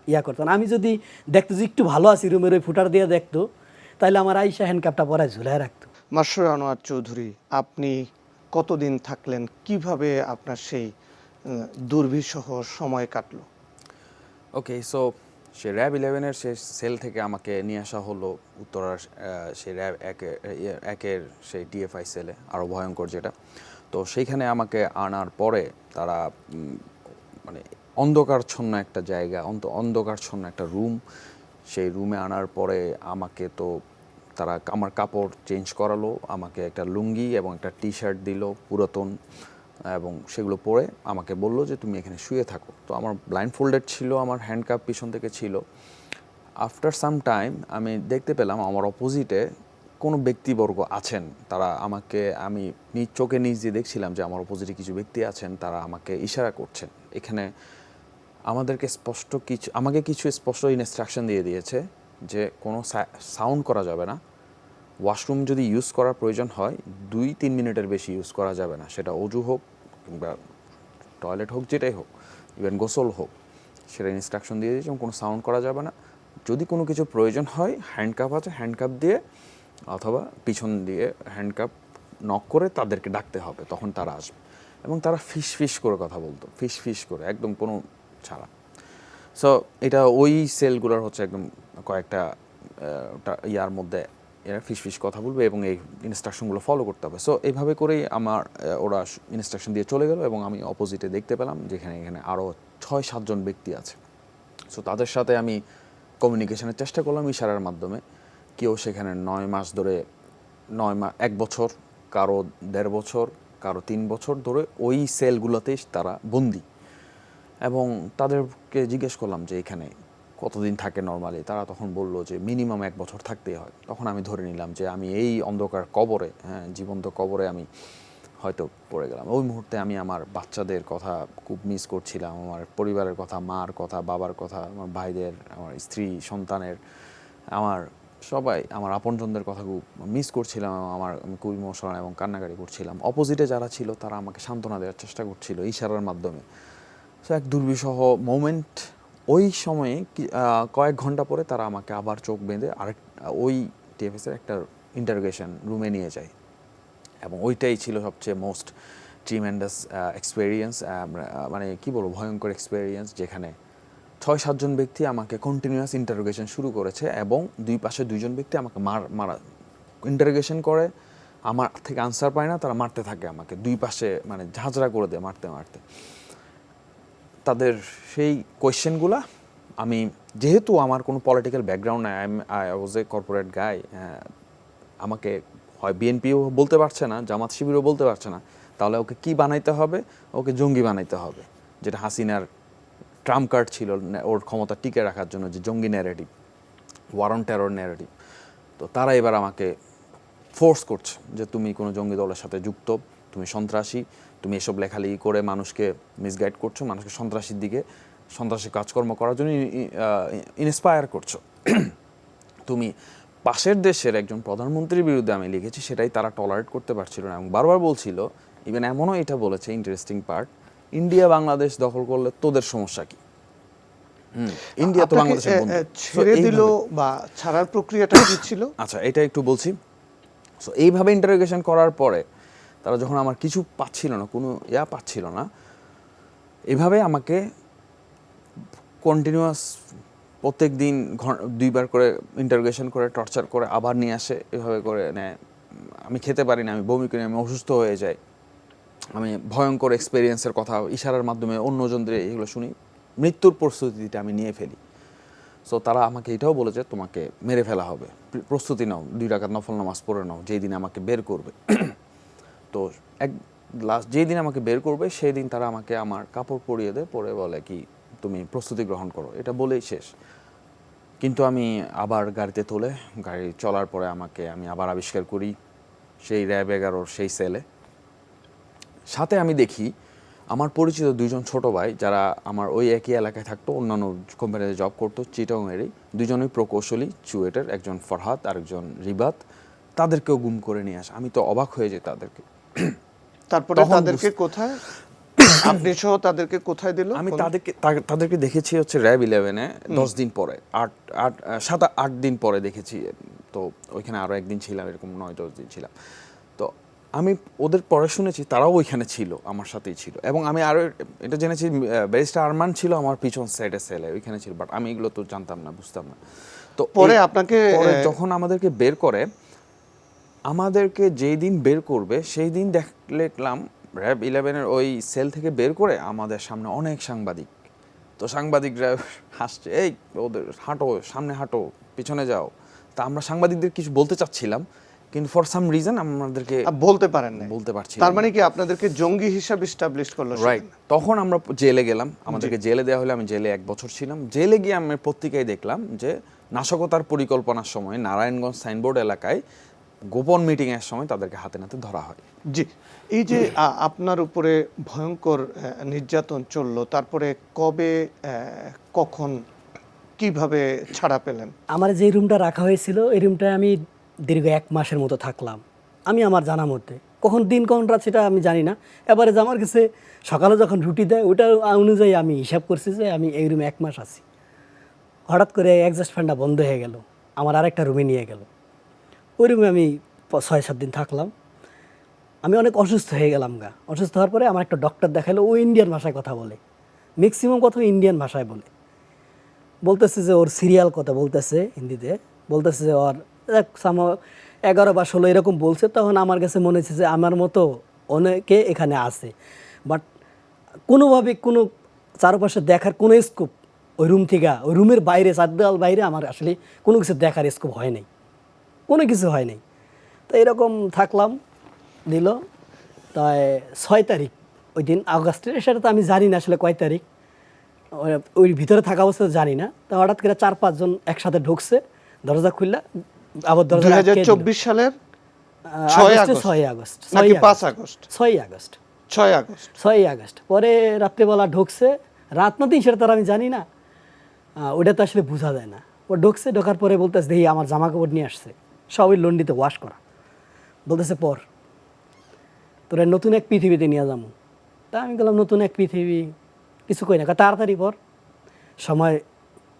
B: ইয়া করতো না। আমি যদি দেখতো যে একটু ভালো আছি, রুমের ওই ফুটার দিয়ে দেখতো, তাহলে আমার আইসা হ্যান্ডকাপটা পরায় ঝুলায় রাখতো।
A: মাসরুর আনোয়ার চৌধুরী, আপনি কতদিন থাকলেন, কিভাবে আপনার সেই দুর্বিষহ সময় কাটলো?
C: ওকে, সো সে র্যাব 11-এর সে সেল থেকে আমাকে নিয়ে আসা হলো উত্তরার সেই র্যাব একের সেই ডিএফআই সেলে, আরও ভয়ঙ্কর যেটা। তো সেইখানে আমাকে আনার পরে তারা অন্ধকারচ্ছন্ন একটা জায়গা, অন্ধকারচ্ছন্ন একটা রুম, সেই রুমে আনার পরে আমাকে তো তারা আমার কাপড় চেঞ্জ করালো, আমাকে একটা লুঙ্গি এবং একটা টি শার্ট দিল পুরাতন, এবং সেগুলো পরে আমাকে বললো যে তুমি এখানে শুয়ে থাকো। তো আমার ব্লাইন্ড ফোল্ডেড ছিল, আমার হ্যান্ডকাপ পিছন থেকে ছিল। আফটার সাম টাইম আমি দেখতে পেলাম আমার অপোজিটে কোনো ব্যক্তিবর্গ আছেন, তারা আমাকে, আমি নিজ চোখে নিজ দিয়ে দেখছিলাম যে আমার অপোজিটে কিছু ব্যক্তি আছেন, তারা আমাকে ইশারা করছেন। এখানে আমাকে কিছু স্পষ্ট ইনস্ট্রাকশন দিয়ে দিয়েছে যে কোনো সাউন্ড করা যাবে না, ওয়াশরুম যদি ইউজ করার প্রয়োজন হয় 2-3 মিনিটের বেশি ইউজ করা যাবে না, সেটা অজু হোক কিংবা টয়লেট হোক, যেটাই হোক, ইভেন গোসল হোক, সেটা ইনস্ট্রাকশন দিয়ে দিয়েছে। এবং কোনো সাউন্ড করা যাবে না, যদি কোনো কিছু প্রয়োজন হয় হ্যান্ডকাপ আছে, হ্যান্ডকাপ দিয়ে অথবা পিছন দিয়ে হ্যান্ডকাপ নক করে তাদেরকে ডাকতে হবে, তখন তারা আসবে। এবং তারা ফিস করে কথা বলতো, ফিস করে, একদম কোনো ছাড়া। সো এটা ওই সেলগুলোর হচ্ছে একদম কয়েকটা ইয়ার মধ্যে এরা ফিস কথা বলবে এবং এই ইনস্ট্রাকশনগুলো ফলো করতে হবে। সো এইভাবে করেই ওরা ইনস্ট্রাকশন দিয়ে চলে গেল এবং আমি অপোজিটে দেখতে পেলাম যেখানে এখানে আরও 6-7 জন ব্যক্তি আছে। সো তাদের সাথে আমি কমিউনিকেশনের চেষ্টা করলাম ইশারার মাধ্যমে। কেউ সেখানে 9 মাস ধরে 1 বছর, কারো 1.5 বছর, কারো 3 বছর ধরে ওই সেলগুলোতেই তারা বন্দি। এবং তাদেরকে জিজ্ঞেস করলাম যে এখানে কতদিন থাকে নর্মালি, তারা তখন বলল যে মিনিমাম 1 বছর থাকতেই হয়। তখন আমি ধরে নিলাম যে আমি এই অন্ধকার কবরে, জীবন্ত কবরে আমি হয়তো পড়ে গেলাম। ওই মুহূর্তে আমি আমার বাচ্চাদের কথা খুব মিস করছিলাম, আমার পরিবারের কথা, মার কথা, বাবার কথা, আমার ভাইদের, আমার স্ত্রী, সন্তানের, আমার সবাই, আমার আপনজনদের কথা খুব মিস করছিলাম। আমি খুব ইমোশনাল এবং কান্নাকাটি করছিলাম। অপোজিটে যারা ছিল তারা আমাকে সান্ত্বনা দেওয়ার চেষ্টা করছিল ইশারার মাধ্যমে। সো এক দুর্বিষহ মোমেন্ট। ওই সময়ে কয়েক ঘন্টা পরে তারা আমাকে আবার চোখ বেঁধে ওই টিএফএসের একটা ইন্টারোগেশন রুমে নিয়ে যায়, এবং ওইটাই ছিল সবচেয়ে মোস্ট ট্রিমেন্ডাস এক্সপেরিয়েন্স, মানে কী বলবো, ভয়ঙ্কর এক্সপেরিয়েন্স, যেখানে 6-7 জন ব্যক্তি আমাকে কন্টিনিউয়াস ইন্টারোগেশন শুরু করেছে, এবং দুই পাশে 2 জন ব্যক্তি আমাকে মারা ইন্টারোগেশন করে, আমার থেকে আনসার পায় না, তারা মারতে থাকে আমাকে, দুই পাশে মানে ঝাঁঝরা করে দেয় মারতে মারতে। তাদের সেই কোয়েশ্চেনগুলা, আমি যেহেতু আমার কোনো পলিটিক্যাল ব্যাকগ্রাউন্ড নাই, আই ওয়াজ এ কর্পোরেট গাই, আমাকে হয় বিএনপিও বলতে পারছে না, জামাত শিবিরও বলতে পারছে না, তাহলে ওকে কি বানাইতে হবে? ওকে জঙ্গি বানাইতে হবে, যেটা হাসিনার ট্রাম্প কার্ড ছিল ওর ক্ষমতা টিকে রাখার জন্য, যে জঙ্গি narrative, war on terror narrative. তো তারা এবার আমাকে ফোর্স করছে যে তুমি কোনো জঙ্গি দলের সাথে যুক্ত, তুমি সন্ত্রাসী, তুমি এসব লেখালেখি করে মানুষকে মিসগাইড করছো, মানুষকে সন্ত্রাসী কাজকর্ম করার জন্য ইন্সপায়ার করছো। তুমি পাশের দেশের একজন প্রধানমন্ত্রীর বিরুদ্ধে আমি লিখেছি, সেটাই তারা টলারেট করতে পারছিল না, এবং বারবার বলছিল, ইভেন এমনও এটা বলেছে, ইন্টারেস্টিং পার্ট, ইন্ডিয়া বাংলাদেশ দখল করলে তোদের সমস্যা কি? ইন্ডিয়া তো বাংলাদেশের বন্ধু।
A: ছেড়ে দিল বা ছাড়ার প্রক্রিয়াটা কি ছিল?
C: আচ্ছা, এটা একটু বলছি। সো এইভাবে ইন্টারোগেশন করার পরে তারা যখন আমার কিছু পাচ্ছিল না, কোনো পাচ্ছিল না, এভাবে আমাকে কন্টিনিউয়াস প্রত্যেক দিন 2 বার করে ইন্টারোগেশন করে, টর্চার করে, আবার নিয়ে আসে, এভাবে করে নেয়। আমি খেতে পারি না, আমি বমি করি, আমি অসুস্থ হয়ে যাই। আমি ভয়ঙ্কর এক্সপেরিয়েন্সের কথা ইশারার মাধ্যমে অন্যজনদের এগুলো শুনি, মৃত্যুর প্রস্তুতিটা আমি নিয়ে ফেলি। সো তারা আমাকে এটাও বলেছে, তোমাকে মেরে ফেলা হবে, প্রস্তুতি নাও, 2 রাকাত নফল নামাজ পড়ে নাও, যেই দিন আমাকে বের করবে। তো যেই দিন আমাকে বের করবে সেই দিন তারা আমাকে আমার কাপড় পরিয়ে দেয়, পরে বলে কি তুমি প্রস্তুতি গ্রহণ করো, এটা বলেই শেষ। কিন্তু আমি আবার গাড়িতে তোলে, গাড়ি চলার পরে আমি আবার আবিষ্কার করি সেই র্যাব 11 সেই সেলে। সাথে আমি দেখি আমার পরিচিত 2 জন ছোট ভাই, যারা আমার ওই একই এলাকায় থাকতো, অন্যান্য কোম্পানিতে জব করতো, চিটাগংয়েরই, 2 জনই প্রকৌশলী, চুয়েটের, একজন ফরহাদ আর একজন রিবাত। তাদেরকেও গুম করে নিয়ে আসে। আমি তো অবাক হয়ে যাই তাদেরকে।
A: তারপরে তাদেরকে কোথায়, আপনি সহ তাদেরকে কোথায় দিল?
C: আমি তাদেরকে দেখেছি হচ্ছে র্যাব 11-এ 10 দিন পরে, 7-8 দিন পরে দেখেছি। তো ওইখানে আরও একদিন ছিলাম, এরকম 9-10 দিন ছিলাম। তো আমি ওদের পরে শুনেছি তারাও ওইখানে ছিল, আমার সাথেই ছিল, এবং আমি আরও এটা জেনেছি ব্যারিস্টার আরমান ছিল আমার পিছন সাইডে সেলে, ওইখানে ছিল, বাট আমি এগুলো তো জানতাম না, বুঝতাম না। তো
A: পরে আপনাকে
C: যখন আমাদেরকে বের করে, আমাদেরকে যেই দিন বের করবে সেই দিন দেখলাম র্যাব 11-এর ওই সেল থেকে বের করে আমাদের সামনে অনেক সাংবাদিক। তো সাংবাদিকরা হাসছে, এই ওদের হাঁটো, সামনে হাঁটো, পিছনে যাও। তা আমরা সাংবাদিকদের কিছু বলতে চাচ্ছিলাম, কিন্তু ফর সাম রিজন আমাদেরকে
A: বলতে পারেন না,
C: বলতে পারছি।
A: তার মানে কি আপনাদেরকে জঙ্গি হিসাবে এস্টাবলিশ করলো?
C: রাইট। তখন আমরা জেলে গেলাম, আমাদেরকে জেলে দেওয়া হলো। আমি জেলে 1 বছর ছিলাম। জেলে গিয়ে আমি পত্রিকায় দেখলাম যে নাশকতার পরিকল্পনার সময় নারায়ণগঞ্জ সাইনবোর্ড এলাকায় গোপন মিটিংয়ের সময় তাদেরকে হাতে নাতে ধরা হয়।
A: জি, এই যে আপনার উপরে ভয়ঙ্কর নির্যাতন চললো, তারপরে কবে, কখন, কিভাবে ছাড়া পেলেন?
B: আমার যে রুমটা রাখা হয়েছিল, এই রুমটায় আমি দীর্ঘ 1 মাসের মতো থাকলাম। আমি আমার জানা মধ্যে, কখন দিন কখন রাত সেটা আমি জানি না। এবারে যে আমার কাছে সকালে যখন রুটি দেয়, ওটা অনুযায়ী আমি হিসাব করছি যে আমি এই রুমে 1 মাস আছি। হঠাৎ করে অ্যাডজাস্ট ফ্যানটা বন্ধ হয়ে গেল, আমার আরেকটা রুমে নিয়ে গেল। ওই রুমে আমি 6-7 দিন থাকলাম। আমি অনেক অসুস্থ হয়ে গেলাম অসুস্থ হওয়ার পরে আমার একটা ডক্টর দেখালো, ও ইন্ডিয়ান ভাষায় কথা বলে, ম্যাক্সিমাম কথা ইন্ডিয়ান ভাষায় বলতেছে যে ওর সিরিয়াল কথা বলতেছে হিন্দিতে, বলতেছে যে ওর 11 বা 16 এরকম বলছে। তখন আমার কাছে মনে হচ্ছে যে আমার মতো অনেকে এখানে আছে, বাট কোনোভাবে কোনো চারপাশে দেখার কোনো স্কোপ ওই রুম থেকে ওই রুমের বাইরে চার দেওয়াল বাইরে আমার আসলে কোনো কিছু দেখার স্কোপ হয় নাই, কোনো কিছু হয় নাই। তো এরকম থাকলাম, দিল তাই 6 তারিখ ওই দিন আগস্টের, সেটা তো আমি জানি না আসলে কয় তারিখ, ওই ভিতরে থাকা অবস্থা জানি না। তো হঠাৎ করে 4-5 জন একসাথে ঢুকছে, দরজা খুললা আবার দরজা
A: 2024 সালের 6 আগস্ট
B: 6 আগস্ট
A: নাকি 5 আগস্ট?
B: 6 August
A: 6 August.
B: 6 আগস্ট। পরে রাত্রেবেলা ঢুকছে, রাত না দিন সেটা তো আর আমি জানি না, ওটা তো আসলে বোঝা যায় না। ও ঢুকছে, ঢোকার পরে বলতেছে দেখি আমার জামা কাপড় নিয়ে আসছে, সবই লন্ডিতে ওয়াশ করা। বলতেছে পর তোরা নতুন এক পৃথিবীতে নিয়ে যাবো। তা আমি বললাম নতুন এক পৃথিবী, কিছু কই না, তাড়াতাড়ি পর, সময়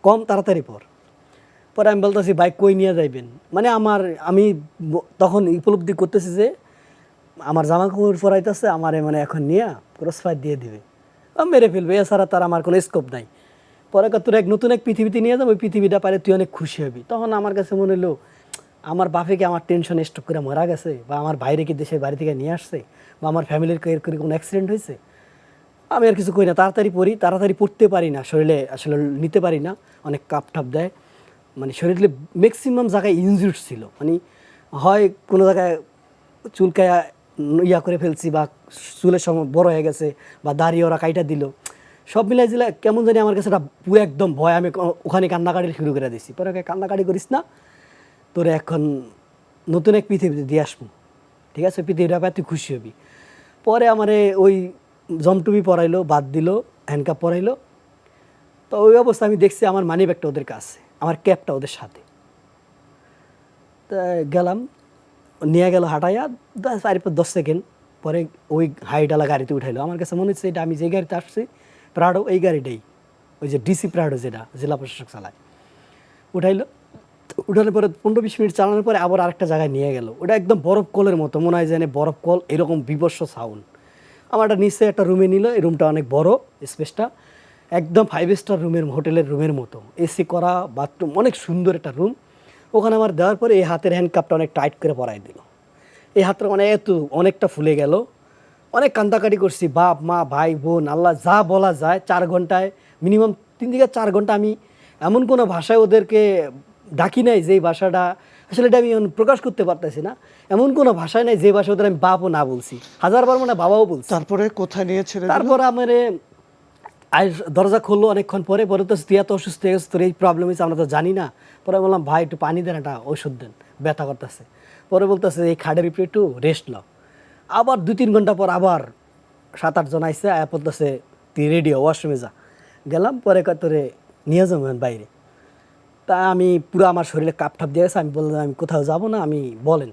B: কম, তাড়াতাড়ি পর। পরে আমি বলতেছি বাইক কই নিয়ে যাইবেন, মানে আমি তখন উপলব্ধি করতেছি যে আমার জামা কাপড় পরাইতেছে আমার, মানে এখন নিয়ে ক্রস ফায়ার দিয়ে দিবে, মেরে ফেলবে, এছাড়া তার আমার কোনো স্কোপ নাই। পরে তোর নতুন এক পৃথিবীতে নিয়ে যাবো, ওই পৃথিবীটা পারে তুই অনেক খুশি হবি। তখন আমার কাছে মনে হলো আমার বাপে কি আমার টেনশন স্ট্রোক করে মারা গেছে, বা আমার বাইরে কি দেশের বাড়ি থেকে নিয়ে আসছে, বা আমার ফ্যামিলির কোনো অ্যাক্সিডেন্ট হয়েছে। আমি আর কিছু করি না, তাড়াতাড়ি পড়ি, তাড়াতাড়ি পড়তে পারি না, শরীরে আসলে নিতে পারি না, অনেক কাপ টাপ দেয়, মানে শরীরে ম্যাক্সিমাম জায়গায় ইনজুর্ড ছিল, মানে হয় কোনো জায়গায় চুলকায় ইয়া করে ফেলছি, বা চুলের সময় বড় হয়ে গেছে, বা দাড়ি ওরা কাইটা দিল, সব মিলাই দিলে কেমন জানি আমার কাছে এটা পুরো একদম ভয়। আমি ওখানে কান্নাকাটি শুরু করে দিয়েছি। পরে কান্নাকাটি করিস না, তোরে এখন নতুন এক পৃথিবীতে দিয়ে আসবো, ঠিক আছে, পৃথিবীটা পায় তুই খুশি হবি। পরে আমারে ওই জমটুপি পরাইলো, বাদ দিল, হ্যান্ডকাপ পরাইলো। তো ওই অবস্থা আমি দেখছি আমার মানি ব্যাগটা ওদের কাছে, আমার ক্যাবটা ওদের সাথে। তা গেলাম, নিয়ে গেল হাঁটাইয়া 10 সেকেন্ড পরে ওই হাইডালা গাড়িতে উঠাইলো। আমার কাছে মনে হচ্ছে এটা আমি যে গাড়িতে আসছি প্রাডো, এই গাড়িটাই, ওই যে ডিসি প্রাডো যেটা জেলা প্রশাসক চালায়। উঠাইলো, উঠানোর পরে 15-20 মিনিট চালানোর পরে আবার আরেকটা জায়গায় নিয়ে গেল। ওটা একদম বরফ কলের মতো, মনে হয় যেন বরফ কল, এরকম বিভৎস সাউন্ড। আমারটা নিচে একটা রুমে নিল, এই রুমটা অনেক বড়, স্পেসটা একদম 5 স্টার রুমের, হোটেলের রুমের মতো, এসি করা, বাথরুম, অনেক সুন্দর একটা রুম। ওখানে আমার দেওয়ার পরে এই হাতের হ্যান্ডকাপটা অনেক টাইট করে পরাই দিল। এই হাতটা মানে অনেকটা ফুলে গেল, অনেক কান্দাকাটি করছি, বাপ মা ভাই বোন আল্লাহ যা বলা যায়। 4 ঘন্টায় মিনিমাম 3 থেকে 4 ঘন্টা আমি এমন কোনো ভাষায় ওদেরকে ডাকি নাই যেই ভাষাটা আসলে এটা আমি প্রকাশ করতে পারতেছি না। এমন কোনো ভাষায় নাই যে ভাষা ওদের আমি বাপও না বলছি, হাজারবার মানে বাবাও বলছি।
A: তারপরে কোথায় নিয়ে ছেড়ে দিল?
B: তারপর আমার দরজা খুললো অনেকক্ষণ পরে, পরে তো তুই এত অসুস্থ হয়ে গেছে, তোর এই প্রবলেম হয়েছে আমরা তো জানি না। পরে বললাম ভাই একটু পানি দেন, একটা ওষুধ দেন, ব্যথা করতেছে। পরে বলতেছে এই খাটের উপরে একটু রেস্ট নাও। আবার 2-3 ঘন্টা পর আবার 7-8 জন আইসে, বলতেছে তুই রেডি ওয়াশরুমে যা। গেলাম, পরে তোরে নিয়ে যাবো বাইরে। তা আমি পুরো আমার শরীরে কাপ ঠাপ দিয়ে গেছে, আমি বললাম আমি কোথাও যাবো না, আমি বলেন।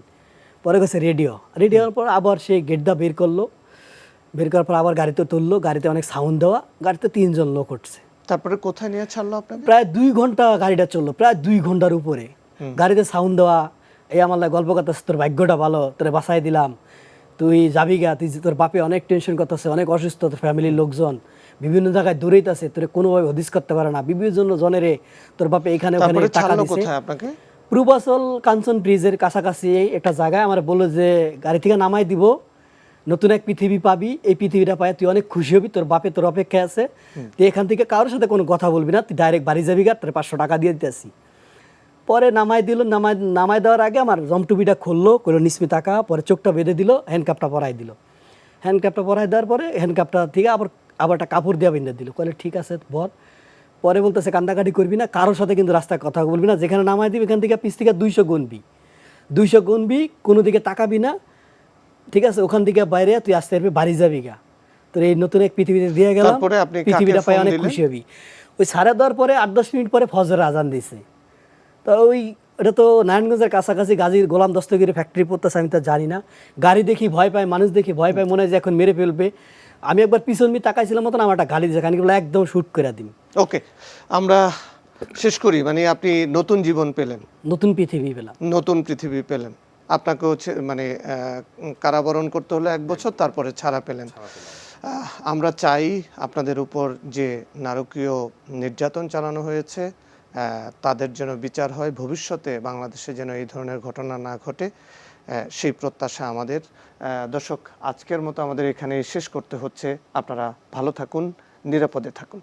B: পরে গেছে রেডি হওয়ার পর আবার সেই গেটটা বের করলো, বের করার পর আবার গাড়িতে তুললো, গাড়িতে অনেক সাউন্ড দেওয়া, গাড়িতে 3 জন লোক উঠছে।
A: তারপরে কোথায় নিয়ে ছাড়লো আপনাকে?
B: প্রায় 2 ঘন্টা গাড়িটা চললো, প্রায় 2 ঘন্টার উপরে গাড়িতে সাউন্ড দেওয়া। এই আমার গল্প করতেছে তোর ভাগ্যটা ভালো, তোরে বাসায় দিলাম, তুই যাবি গা, তুই তোর বাপে অনেক টেনশন করতেছে, অনেক অসুস্থ, তোর ফ্যামিলির লোকজন বিভিন্ন জায়গায় দৌড়াইতেছে, তোরে কোনোভাবে হদিস করতে পারে না, বিভিন্ন জনেরে তোর বাপে এখানে ওখানে টাকা দিছে।
A: কোথায় আপনাকে?
B: পূর্বাচল কাঞ্চন ব্রিজের কাছাকাছি একটা জায়গায় আমার বললো যে গাড়ি থেকে নামাই দিব, নতুন এক পৃথিবী পাবি, এই পৃথিবীটা পায় তুই অনেক খুশি হবি, তোর বাপে তোর অপেক্ষায় আছে, তুই এখান থেকে কারোর সাথে কোনো কথা বলবি না, তুই ডাইরেক্ট বাড়ি যাবি গা, তোর 500 টাকা দিয়ে দিতেছি। পরে নামাই দিল, নামাই দেওয়ার আগে আমার জমটুপিটা খুললো, কইলো নিসমি টাকা, পরে চোখটা বেঁধে দিল, হ্যান্ডকাপটা পরাই দিল। হ্যান্ডকাপটা পরাই দেওয়ার পরে হ্যান্ডকাপটা থেকে আবার একটা কাপড় দিয়ে বেঁধে দিল, কইলে ঠিক আছে বল। পরে বলতেছে কান্দাকাটি করবি না, কারোর সাথে কিন্তু রাস্তায় কথা বলবি না, যেখানে নামাই দিবি এখান থেকে পিছ থেকে 200 গুনবি, কোনো দিকে তাকাবি না, ঠিক আছে? ওখান থেকে বাইরে তুই আসতে পারবি, বাড়ি যাবি গা, তোর এই নতুন এক পৃথিবীতে দিয়ে গেলাম,
A: তারপরে আপনি
B: পৃথিবীটা পাই অনেক
A: দিলেন?
B: খুশি হবি। ওই সাড়ে দেওয়ার পরে 8-10 মিনিট পরে ফজরের আজান দিছে। তো এটা তো নারায়ণগঞ্জের কাছাকাছি গাজীর গোলাম দস্তগিরি ফ্যাক্টরি পড়তেছে, আমি তো জানি না। গাড়ি দেখি ভয় পায়, মানুষ দেখি ভয় পায়, মনে হয় যে এখন মেরে ফেলবে। আমি একবার পিছন তাকাইছিলাম মতন, আমার একটা গালি দিয়েছে, কানিগুলো একদম শুট করে দিন।
A: ওকে, আমরা শেষ করি। মানে আপনি নতুন জীবন পেলেন,
B: নতুন পৃথিবী পেলাম,
A: নতুন পৃথিবী পেলেন। আপনাকেও মানে কারাবরণ করতে হলো 1 বছর, তারপরে ছাড়া পেলেন। আমরা চাই আপনাদের উপর যে নারকীয় নির্যাতন চালানো হয়েছে তাদের যেন বিচার হয়, ভবিষ্যতে বাংলাদেশে যেন এই ধরনের ঘটনা না ঘটে, সেই প্রত্যাশা আমাদের। দর্শক, আজকের মতো আমাদের এখানে শেষ করতে হচ্ছে। আপনারা ভালো থাকুন, নিরাপদে থাকুন।